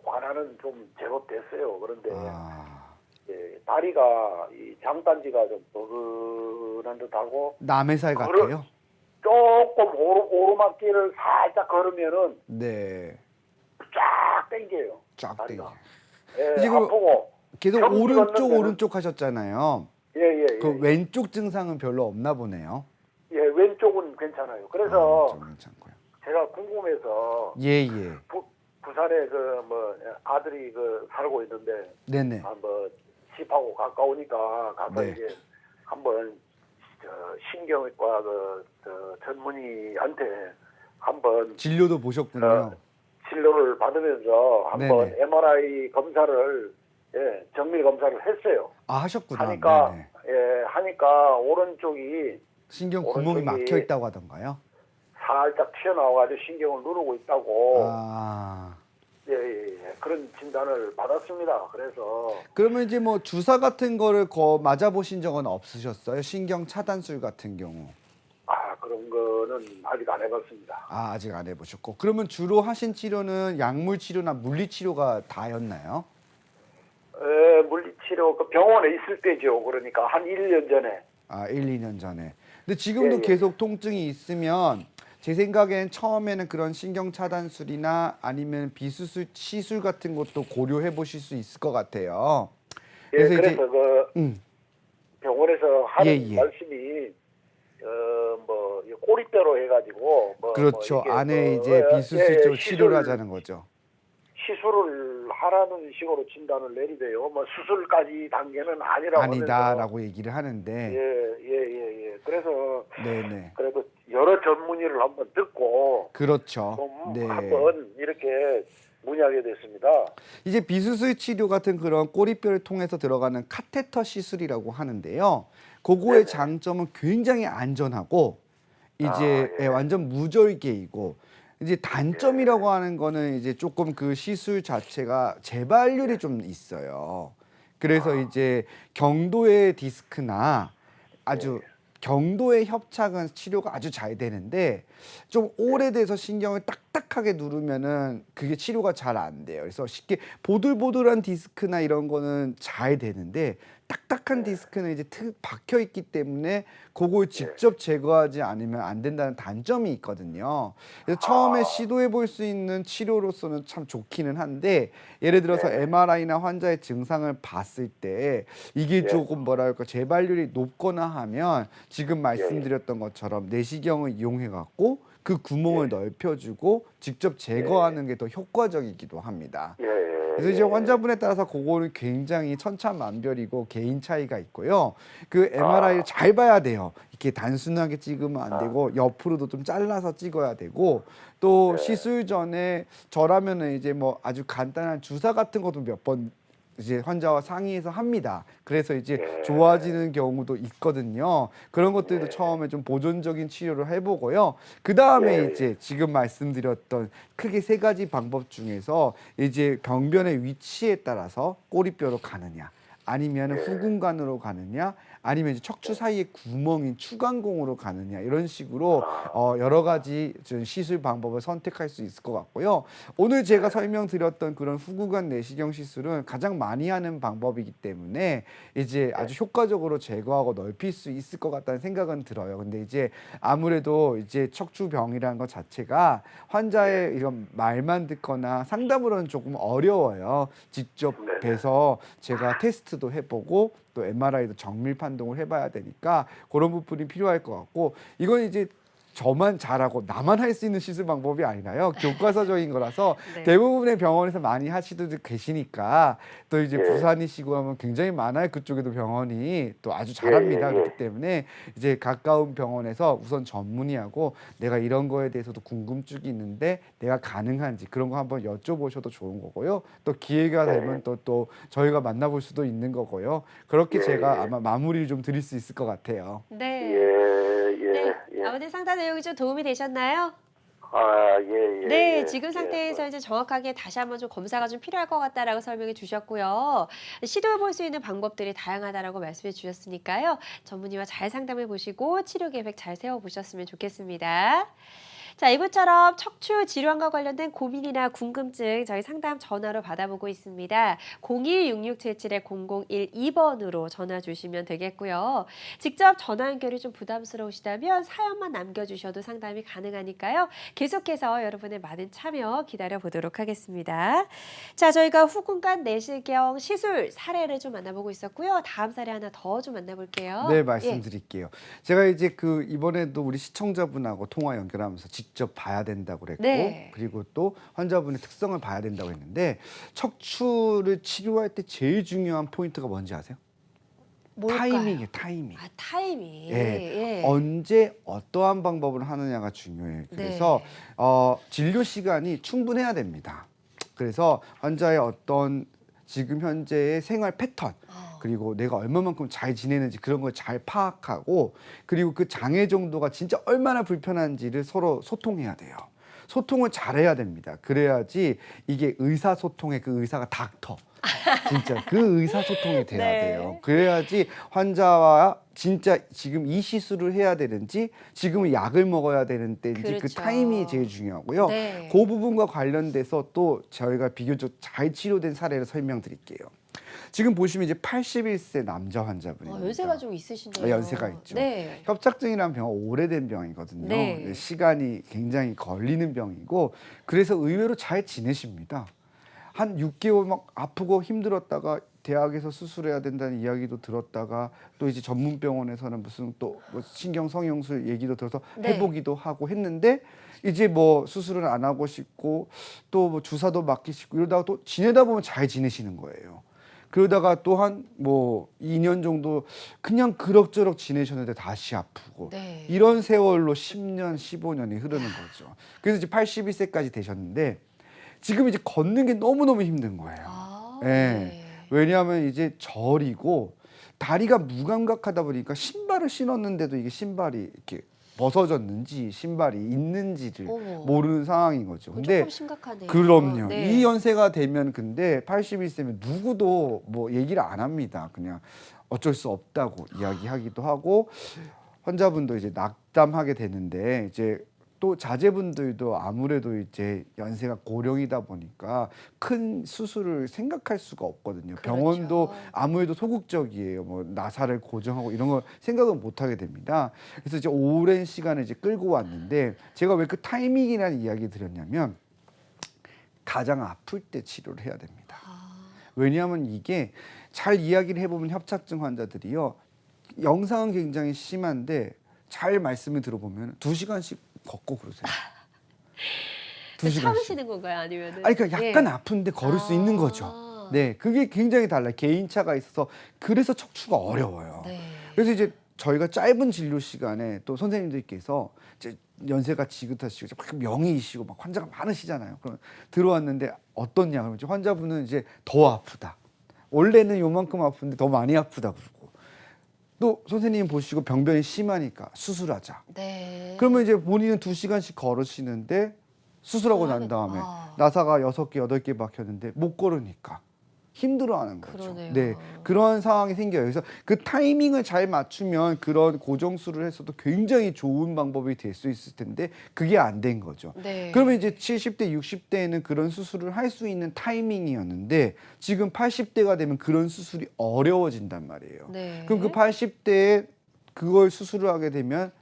완화는 좀 제법 됐어요. 그런데 다리가 이 장단지가 좀 뻐근한 듯하고 남의 살 같아요? 조금 오르막길을 살짝 걸으면은 네. 쫙 당겨요. 쫙 다리가. 땡겨. 예, 지금 아프고 계속 경기 오른쪽 하셨잖아요. 예. 그 왼쪽 증상은 별로 없나 보네요. 예, 왼쪽은 괜찮아요. 그래서 좀 괜찮고요. 제가 궁금해서 예. 부산에 아들이 살고 있는데 네네. 집하고 가까우니까 가서 네. 이제 한번 신경외과 전문의한테 한번 진료도 보셨군요. 진료를 받으면서 한번 네네. MRI 검사를 정밀 검사를 했어요. 하셨구나. 하니까 네네. 하니까 오른쪽이 신경 구멍이 오른쪽이 막혀 있다고 하던가요? 살짝 튀어나와가지고 신경을 누르고 있다고 예. 그런 진단을 받았습니다. 그래서 그러면 이제 주사 같은 거를 맞아 보신 적은 없으셨어요? 신경 차단술 같은 경우. 그런 거는 아직 안 해봤습니다. 아직 안 해보셨고. 그러면 주로 하신 치료는 약물 치료나 물리 치료가 다였나요? 물리치료 병원에 있을 때죠. 그러니까 한 1년 전에. 아, 1, 2년 전에. 근데 지금도 예, 예. 계속 통증이 있으면 제 생각엔 처음에는 그런 신경 차단술이나 아니면 비수술 시술 같은 것도 고려해 보실 수 있을 것 같아요. 예, 그래서 그래서 이제 그 병원에서 예, 하는 예. 말씀이 뭐 꼬리뼈로 해가지고 그렇죠. 이게 안에 이제 비수술 쪽으로 치료를 시술 하자는 거죠. 시술을 하라는 식으로 진단을 내리대요. 뭐 수술까지 단계는 아니라고 하면서 아니다라고 얘기를 하는데 예. 그래서 네네. 그래도 여러 전문의를 한번 듣고 그렇죠. 좀 네. 한번 이렇게 문의하게 됐습니다. 이제 비수술 치료 같은 그런 꼬리뼈를 통해서 들어가는 카테터 시술이라고 하는데요. 그거의 네네. 장점은 굉장히 안전하고 이제 예. 완전 무절개이고 이제 단점이라고 하는 거는 이제 조금 그 시술 자체가 재발률이 좀 있어요. 그래서 이제 경도의 디스크나 아주 경도의 협착은 치료가 아주 잘 되는데 좀 오래돼서 신경을 딱딱하게 누르면은 그게 치료가 잘 안 돼요. 그래서 쉽게 보들보들한 디스크나 이런 거는 잘 되는데 딱딱한 디스크는 이제 박혀 있기 때문에 그걸 직접 제거하지 않으면 안 된다는 단점이 있거든요. 그래서 처음에 시도해 볼 수 있는 치료로서는 참 좋기는 한데 예를 들어서 MRI나 환자의 증상을 봤을 때 이게 조금 뭐랄까 재발률이 높거나 하면 지금 말씀드렸던 것처럼 내시경을 이용해 갖고 그 구멍을 넓혀주고 직접 제거하는 게 더 효과적이기도 합니다. 그래서 이제 환자분에 따라서 그거는 굉장히 천차만별이고 개인 차이가 있고요. 그 MRI를 잘 봐야 돼요. 이렇게 단순하게 찍으면 안 되고 옆으로도 좀 잘라서 찍어야 되고 또 시술 전에 저라면은 이제 뭐 아주 간단한 주사 같은 것도 몇 번 이제 환자와 상의해서 합니다. 그래서 이제 좋아지는 경우도 있거든요. 그런 것들도 처음에 좀 보존적인 치료를 해보고요. 그 다음에 이제 지금 말씀드렸던 크게 세 가지 방법 중에서 이제 병변의 위치에 따라서 꼬리뼈로 가느냐, 아니면 후궁관으로 가느냐, 아니면 이제 척추 사이에 구멍인 추간공으로 가느냐 이런 식으로 여러 가지 좀 시술 방법을 선택할 수 있을 것 같고요. 오늘 제가 설명드렸던 그런 후궁관 내시경 시술은 가장 많이 하는 방법이기 때문에 이제 아주 효과적으로 제거하고 넓힐 수 있을 것 같다는 생각은 들어요. 근데 이제 아무래도 이제 척추병이라는 것 자체가 환자의 이런 말만 듣거나 상담으로는 조금 어려워요. 직접 뵈서 제가 테스트도 해보고 또 MRI도 정밀 판독을 해봐야 되니까 그런 부분이 필요할 것 같고 이건 이제 저만 잘하고 나만 할 수 있는 시술 방법이 아니라요. 교과서적인 거라서 네. 대부분의 병원에서 많이 하시도 계시니까 또 이제 부산이시고 하면 굉장히 많아요. 그쪽에도 병원이 또 아주 잘합니다. 그렇기 때문에 이제 가까운 병원에서 우선 전문의하고 내가 이런 거에 대해서도 궁금증이 있는데 내가 가능한지 그런 거 한번 여쭤보셔도 좋은 거고요. 또 기회가 되면 또 저희가 만나볼 수도 있는 거고요. 그렇게 제가 아마 마무리를 좀 드릴 수 있을 것 같아요. 네. 네. 아무튼 상담 내용이 좀 도움이 되셨나요? 네, 지금 상태에서 이제 정확하게 다시 한번 좀 검사가 좀 필요할 것 같다라고 설명해 주셨고요. 시도해 볼 수 있는 방법들이 다양하다라고 말씀해 주셨으니까요. 전문의와 잘 상담해 보시고 치료 계획 잘 세워 보셨으면 좋겠습니다. 자, 이분처럼 척추 질환과 관련된 고민이나 궁금증 저희 상담 전화로 받아보고 있습니다. 026677-0012번으로 전화 주시면 되겠고요. 직접 전화 연결이 좀 부담스러우시다면 사연만 남겨주셔도 상담이 가능하니까요. 계속해서 여러분의 많은 참여 기다려보도록 하겠습니다. 자, 저희가 후궁관 내시경 시술 사례를 좀 만나보고 있었고요. 다음 사례 하나 더 좀 만나볼게요. 네, 말씀드릴게요. 제가 이제 그 이번에도 우리 시청자분하고 통화 연결하면서 직접 봐야 된다고 그랬고 그리고 또 환자분의 특성을 봐야 된다고 했는데 척추를 치료할 때 제일 중요한 포인트가 뭔지 아세요? 뭘까요? 타이밍이에요, 타이밍. 아, 타이밍. 예. 언제 어떠한 방법을 하느냐가 중요해요. 그래서 진료 시간이 충분해야 됩니다. 그래서 환자의 어떤 지금 현재의 생활 패턴 그리고 내가 얼마만큼 잘 지내는지 그런 걸 잘 파악하고 그리고 그 장애 정도가 진짜 얼마나 불편한지를 서로 소통해야 돼요. 소통을 잘해야 됩니다. 그래야지 이게 의사소통의 그 의사가 닥터. 진짜 그 의사소통이 돼야 돼요. 그래야지 환자와 진짜 지금 이 시술을 해야 되는지 지금은 약을 먹어야 되는 때인지 그 타이밍이 제일 중요하고요. 그 부분과 관련돼서 또 저희가 비교적 잘 치료된 사례를 설명드릴게요. 지금 보시면 이제 81세 남자 환자분입니다. 연세가 좀 있으신데요. 연세가 있죠. 네. 협착증이라는 병은 오래된 병이거든요. 네. 시간이 굉장히 걸리는 병이고 그래서 의외로 잘 지내십니다. 한 6개월 막 아프고 힘들었다가 대학에서 수술해야 된다는 이야기도 들었다가 또 이제 전문 병원에서는 무슨 또 뭐 신경 성형술 얘기도 들어서 네. 해보기도 하고 했는데 이제 뭐 수술은 안 하고 싶고 또 뭐 주사도 맞기 싶고 이러다가 또 지내다 보면 잘 지내시는 거예요. 그러다가 또한 뭐 2년 정도 그냥 그럭저럭 지내셨는데 다시 아프고 네. 이런 세월로 10년, 15년이 흐르는 거죠. 그래서 이제 82세까지 되셨는데 지금 이제 걷는 게 너무너무 힘든 거예요. 아, 예. 네. 왜냐하면 이제 절이고 다리가 무감각하다 보니까 신발을 신었는데도 이게 신발이 이렇게 벗어졌는지 신발이 있는지를 어머. 모르는 상황인 거죠. 근데 조금 심각하네요. 그럼요. 네. 이 연세가 되면 근데 81세면 누구도 뭐 얘기를 안 합니다. 그냥 어쩔 수 없다고 이야기하기도 하고 환자분도 이제 낙담하게 되는데 이제 또 자제분들도 아무래도 이제 연세가 고령이다 보니까 큰 수술을 생각할 수가 없거든요. 그렇죠. 병원도 아무래도 소극적이에요. 뭐 나사를 고정하고 이런 걸 생각은 못 하게 됩니다. 그래서 이제 오랜 시간을 이제 끌고 왔는데 제가 왜 그 타이밍이라는 이야기 드렸냐면 가장 아플 때 치료를 해야 됩니다. 아, 왜냐하면 이게 잘 이야기를 해보면 협착증 환자들이요. 영상은 굉장히 심한데 잘 말씀을 들어보면 2시간씩 걷고 그러세요. 2시간씩. 참으시는 건가요? 아니면은? 아니 그러니까 예. 약간 아픈데 걸을 수 있는 거죠. 아. 네, 그게 굉장히 달라요. 개인차가 있어서 그래서 척추가 어려워요. 네. 그래서 이제 저희가 짧은 진료 시간에 또 선생님들께서 이제 연세가 지긋하시고 막 명의이시고 막 환자가 많으시잖아요. 그럼 들어왔는데 어떻냐 그러면 이제 환자분은 이제 더 아프다. 원래는 요만큼 아픈데 더 많이 아프다 그러고 또 선생님 보시고 병변이 심하니까 수술하자. 네. 그러면 이제 본인은 2시간씩 걸으시는데 수술하고 난 다음에 아. 나사가 6개, 8개 박혔는데 못 걸으니까 힘들어하는 거죠. 그러네요. 네, 그런 상황이 생겨요. 그래서 그 타이밍을 잘 맞추면 그런 고정술을 해서도 굉장히 좋은 방법이 될 수 있을 텐데 그게 안 된 거죠. 네. 그러면 이제 70대, 60대에는 그런 수술을 할 수 있는 타이밍이었는데 지금 80대가 되면 그런 수술이 어려워진단 말이에요. 네. 그럼 그 80대에 그걸 수술을 하게 되면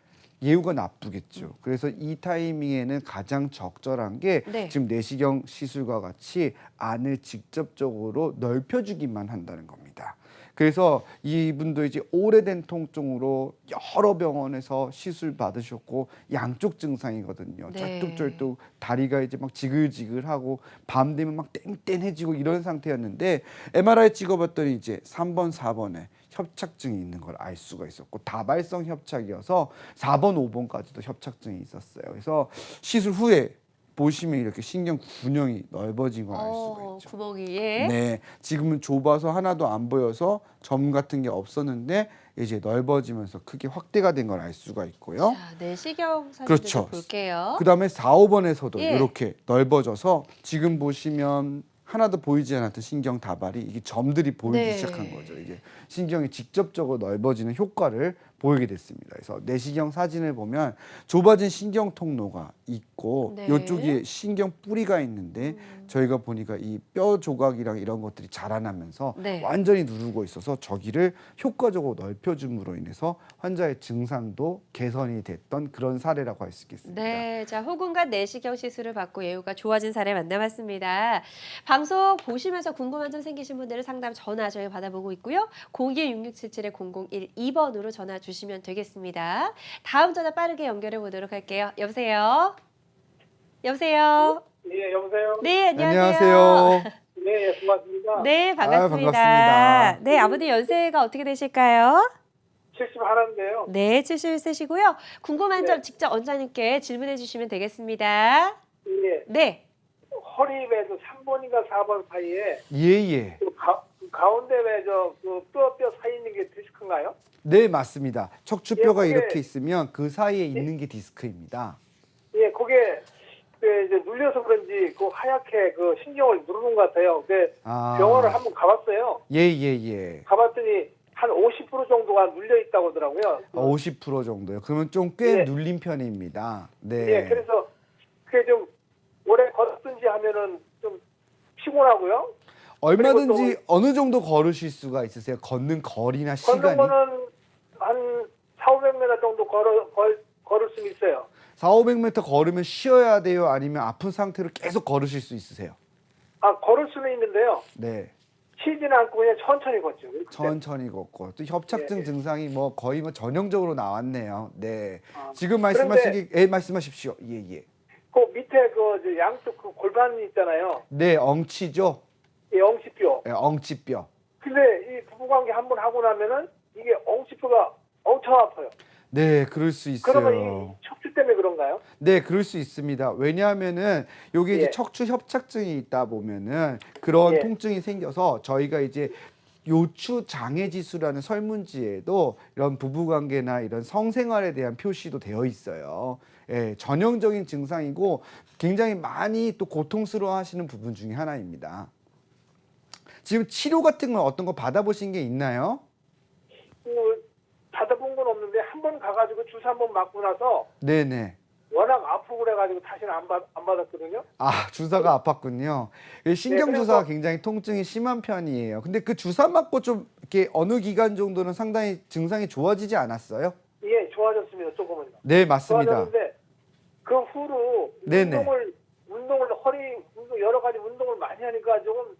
예후가 나쁘겠죠. 그래서 이 타이밍에는 가장 적절한 게 네. 지금 내시경 시술과 같이 안을 직접적으로 넓혀주기만 한다는 겁니다. 그래서 이분도 이제 오래된 통증으로 여러 병원에서 시술 받으셨고 양쪽 증상이거든요. 네. 쩔뚝쩔뚝 다리가 이제 막 지글지글하고 밤 되면 막 땡땡해지고 이런 상태였는데 MRI 찍어봤더니 이제 3번, 4번에 협착증이 있는 걸 알 수가 있었고 다발성 협착이어서 4번, 5번까지도 협착증이 있었어요. 그래서 시술 후에 보시면 이렇게 신경 균형이 넓어진 걸 알 수가 있죠. 구멍이 예. 네, 지금은 좁아서 하나도 안 보여서 점 같은 게 없었는데 이제 넓어지면서 크게 확대가 된 걸 알 수가 있고요. 자, 내시경 사진도 그렇죠. 볼게요. 그다음에 4, 5번에서도 예. 이렇게 넓어져서 지금 보시면 하나도 보이지 않았던 신경 다발이 이게 점들이 보이기 네. 시작한 거죠. 이게 신경이 직접적으로 넓어지는 효과를 보이게 됐습니다. 그래서 내시경 사진을 보면 좁아진 신경 통로가 있고 네. 이쪽에 신경 뿌리가 있는데 저희가 보니까 이 뼈 조각이랑 이런 것들이 자라나면서 네. 완전히 누르고 있어서 저기를 효과적으로 넓혀줌으로 인해서 환자의 증상도 개선이 됐던 그런 사례라고 할 수 있겠습니다. 네, 자 호군과 내시경 시술을 받고 예후가 좋아진 사례 만나봤습니다. 방송 보시면서 궁금한 점 생기신 분들은 상담 전화 저희 받아보고 있고요. 02-6677-0012번으로 전화 주시면 되겠습니다. 다음 전화 빠르게 연결해 보도록 할게요. 여보세요? 여보세요? 예, 여보세요? 네, 안녕하세요. 안녕하세요. 네, 고맙습니다. 네, 반갑습니다. 반갑습니다. 네, 아버님 연세가 어떻게 되실까요? 71인데요. 네, 71세시고요. 궁금한 점 네. 직접 원장님께 질문해 주시면 되겠습니다. 예, 네. 허리에도 3번인가 4번 사이에 예예. 그 가운데 왜저그 뼈 사이 있는 게 디스크인가요? 네, 맞습니다. 척추뼈가 예, 그게- 이렇게 있으면 그 사이에 있는 게 디스크입니다. 예, 그게 이제 눌려서 그런지 그 하얗게 그 신경을 누르는 것 같아요. 근데 병원을 한번 가봤어요. 예예예. 가봤더니 한 50% 정도가 눌려 있다고 하더라고요. 50% 정도요. 그러면 좀 꽤 예. 눌린 편입니다. 네. 예, 그래서 그게 좀 오래 걷든지 하면은 좀 피곤하고요. 얼마든지 그리고 어느 정도 걸으실 수가 있으세요? 걷는 거리나 걷는 시간이? 거는 한 400~500m 정도 걸을 수 있어요. 400~500m 걸으면 쉬어야 돼요? 아니면 아픈 상태로 계속 걸으실 수 있으세요? 걸을 수는 있는데요. 네. 쉬지는 않고 그냥 천천히 걷죠. 천천히 걷고 또 협착증 예, 예. 증상이 뭐 거의 뭐 전형적으로 나왔네요. 네. 아, 지금 말씀하신 게 말씀하십시오. 예, 예. 그 밑에 그 양쪽 그 골반이 있잖아요. 네, 엉치죠. 이 엉치뼈. 네, 엉치뼈. 근데 이 부부관계 한 번 하고 나면은 이게 엉치뼈가 엄청 아파요. 네, 그럴 수 그러면 있어요. 이 척추 때문에 그런가요? 네, 그럴 수 있습니다. 왜냐하면은 요게 이제 예. 척추 협착증이 있다 보면은 그런 예. 통증이 생겨서 저희가 이제 요추 장애 지수라는 설문지에도 이런 부부관계나 이런 성생활에 대한 표시도 되어 있어요. 예, 전형적인 증상이고 굉장히 많이 또 고통스러워하시는 부분 중에 하나입니다. 지금 치료 같은 건 어떤 거 받아보신 게 있나요? 받아본 건 없는데 한 번 가가지고 주사 한 번 맞고 나서 네네. 워낙 아프고 그래가지고 다시는 안 받았거든요. 아, 주사가 아팠군요. 신경 네, 주사가 그래서- 굉장히 통증이 심한 편이에요. 근데 그 주사 맞고 좀 이렇게 어느 기간 정도는 상당히 증상이 좋아지지 않았어요? 예, 좋아졌습니다. 조금은요. 네, 맞습니다. 좋아졌는데 그 후로 네네. 운동을 여러 가지 운동을 많이 하니까 조금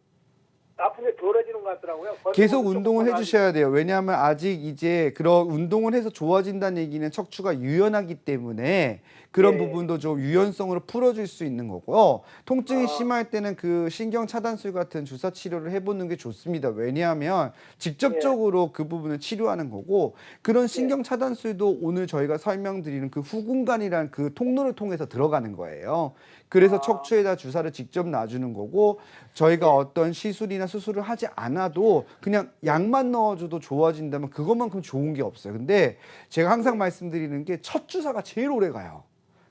아픈 게 덜해지는 것 같더라고요. 계속 조금 운동을 더 해주셔야 돼요. 왜냐하면 아직 이제 그런 운동을 해서 좋아진다는 얘기는 척추가 유연하기 때문에 그런 예. 부분도 좀 유연성으로 풀어줄 수 있는 거고요. 통증이 아. 심할 때는 그 신경 차단술 같은 주사 치료를 해보는 게 좋습니다. 왜냐하면 직접적으로 그 부분을 치료하는 거고 그런 신경 차단술도 오늘 저희가 설명드리는 그 후궁관이라는 그 통로를 통해서 들어가는 거예요. 그래서 아. 척추에다 주사를 직접 놔주는 거고 저희가 어떤 시술이나 수술을 하지 않아도 그냥 약만 넣어줘도 좋아진다면 그것만큼 좋은 게 없어요. 근데 제가 항상 말씀드리는 게 첫 주사가 제일 오래 가요.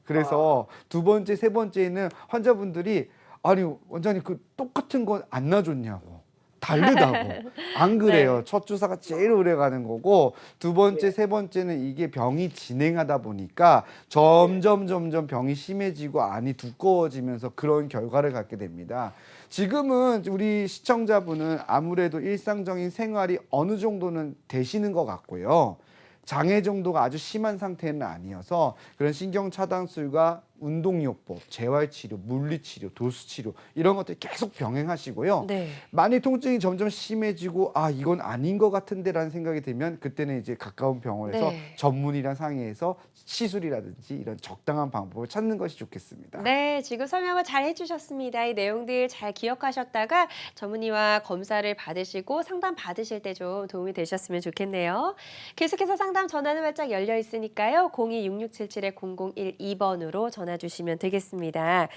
그래서 두 번째, 세 번째는 환자분들이 아니 원장님 그 똑같은 건 안 놔줬냐고. 다르다고. 안 그래요. 네. 첫 주사가 제일 오래 가는 거고 두 번째, 예. 세 번째는 이게 병이 진행하다 보니까 점점 병이 심해지고 안이 두꺼워지면서 그런 결과를 갖게 됩니다. 지금은 우리 시청자분은 아무래도 일상적인 생활이 어느 정도는 되시는 것 같고요. 장애 정도가 아주 심한 상태는 아니어서 그런 신경 차단술과 운동요법, 재활치료, 물리치료, 도수치료 이런 것들 계속 병행하시고요. 네. 많이 통증이 점점 심해지고 아 이건 아닌 것 같은데라는 생각이 들면 그때는 이제 가까운 병원에서 네. 전문의랑 상의해서 시술이라든지 이런 적당한 방법을 찾는 것이 좋겠습니다. 네, 지금 설명을 잘 해주셨습니다. 이 내용들 잘 기억하셨다가 전문의와 검사를 받으시고 상담 받으실 때 좀 도움이 되셨으면 좋겠네요. 계속해서 상담 전화는 활짝 열려 있으니까요. 026677-0012번으로 전화 주시면 되겠습니다.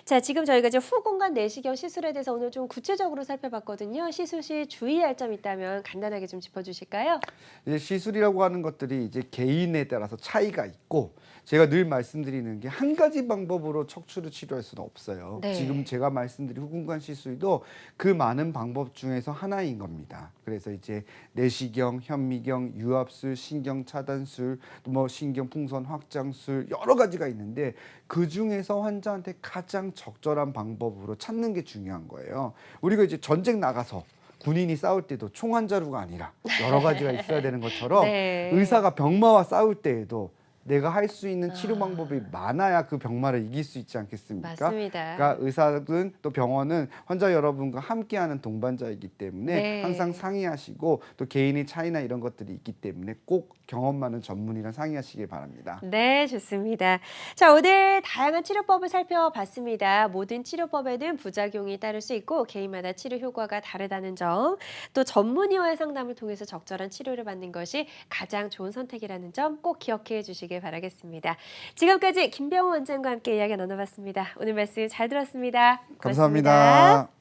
자, 지금 저희가 이제 후공간 내시경 시술에 대해서 오늘 좀 구체적으로 살펴봤거든요. 시술 시 주의할 점 있다면 간단하게 좀 짚어주실까요? 이제 시술이라고 하는 것들이 이제 개인에 따라서 차이가 있고 제가 늘 말씀드리는 게 한 가지 방법으로 척추를 치료할 수는 없어요. 네. 지금 제가 말씀드린 후궁관 시술도 그 많은 방법 중에서 하나인 겁니다. 그래서 이제 내시경, 현미경, 유압술, 신경 차단술, 뭐 신경 풍선 확장술 여러 가지가 있는데 그 중에서 환자한테 가장 적절한 방법으로 찾는 게 중요한 거예요. 우리가 이제 전쟁 나가서 군인이 싸울 때도 총 한 자루가 아니라 여러 가지가 있어야 되는 것처럼 네. 의사가 병마와 싸울 때에도 내가 할 수 있는 치료 방법이 많아야 그 병마를 이길 수 있지 않겠습니까? 맞습니다. 그러니까 의사든 또 병원은 환자 여러분과 함께하는 동반자이기 때문에 네. 항상 상의하시고 또 개인의 차이나 이런 것들이 있기 때문에 꼭 경험 많은 전문의랑 상의하시길 바랍니다. 네, 좋습니다. 자, 오늘 다양한 치료법을 살펴봤습니다. 모든 치료법에는 부작용이 따를 수 있고 개인마다 치료 효과가 다르다는 점, 또 전문의와의 상담을 통해서 적절한 치료를 받는 것이 가장 좋은 선택이라는 점 꼭 기억해 주시길 바라겠습니다. 지금까지 김병호 원장과 함께 이야기 나눠봤습니다. 오늘 말씀 잘 들었습니다. 고맙습니다. 감사합니다.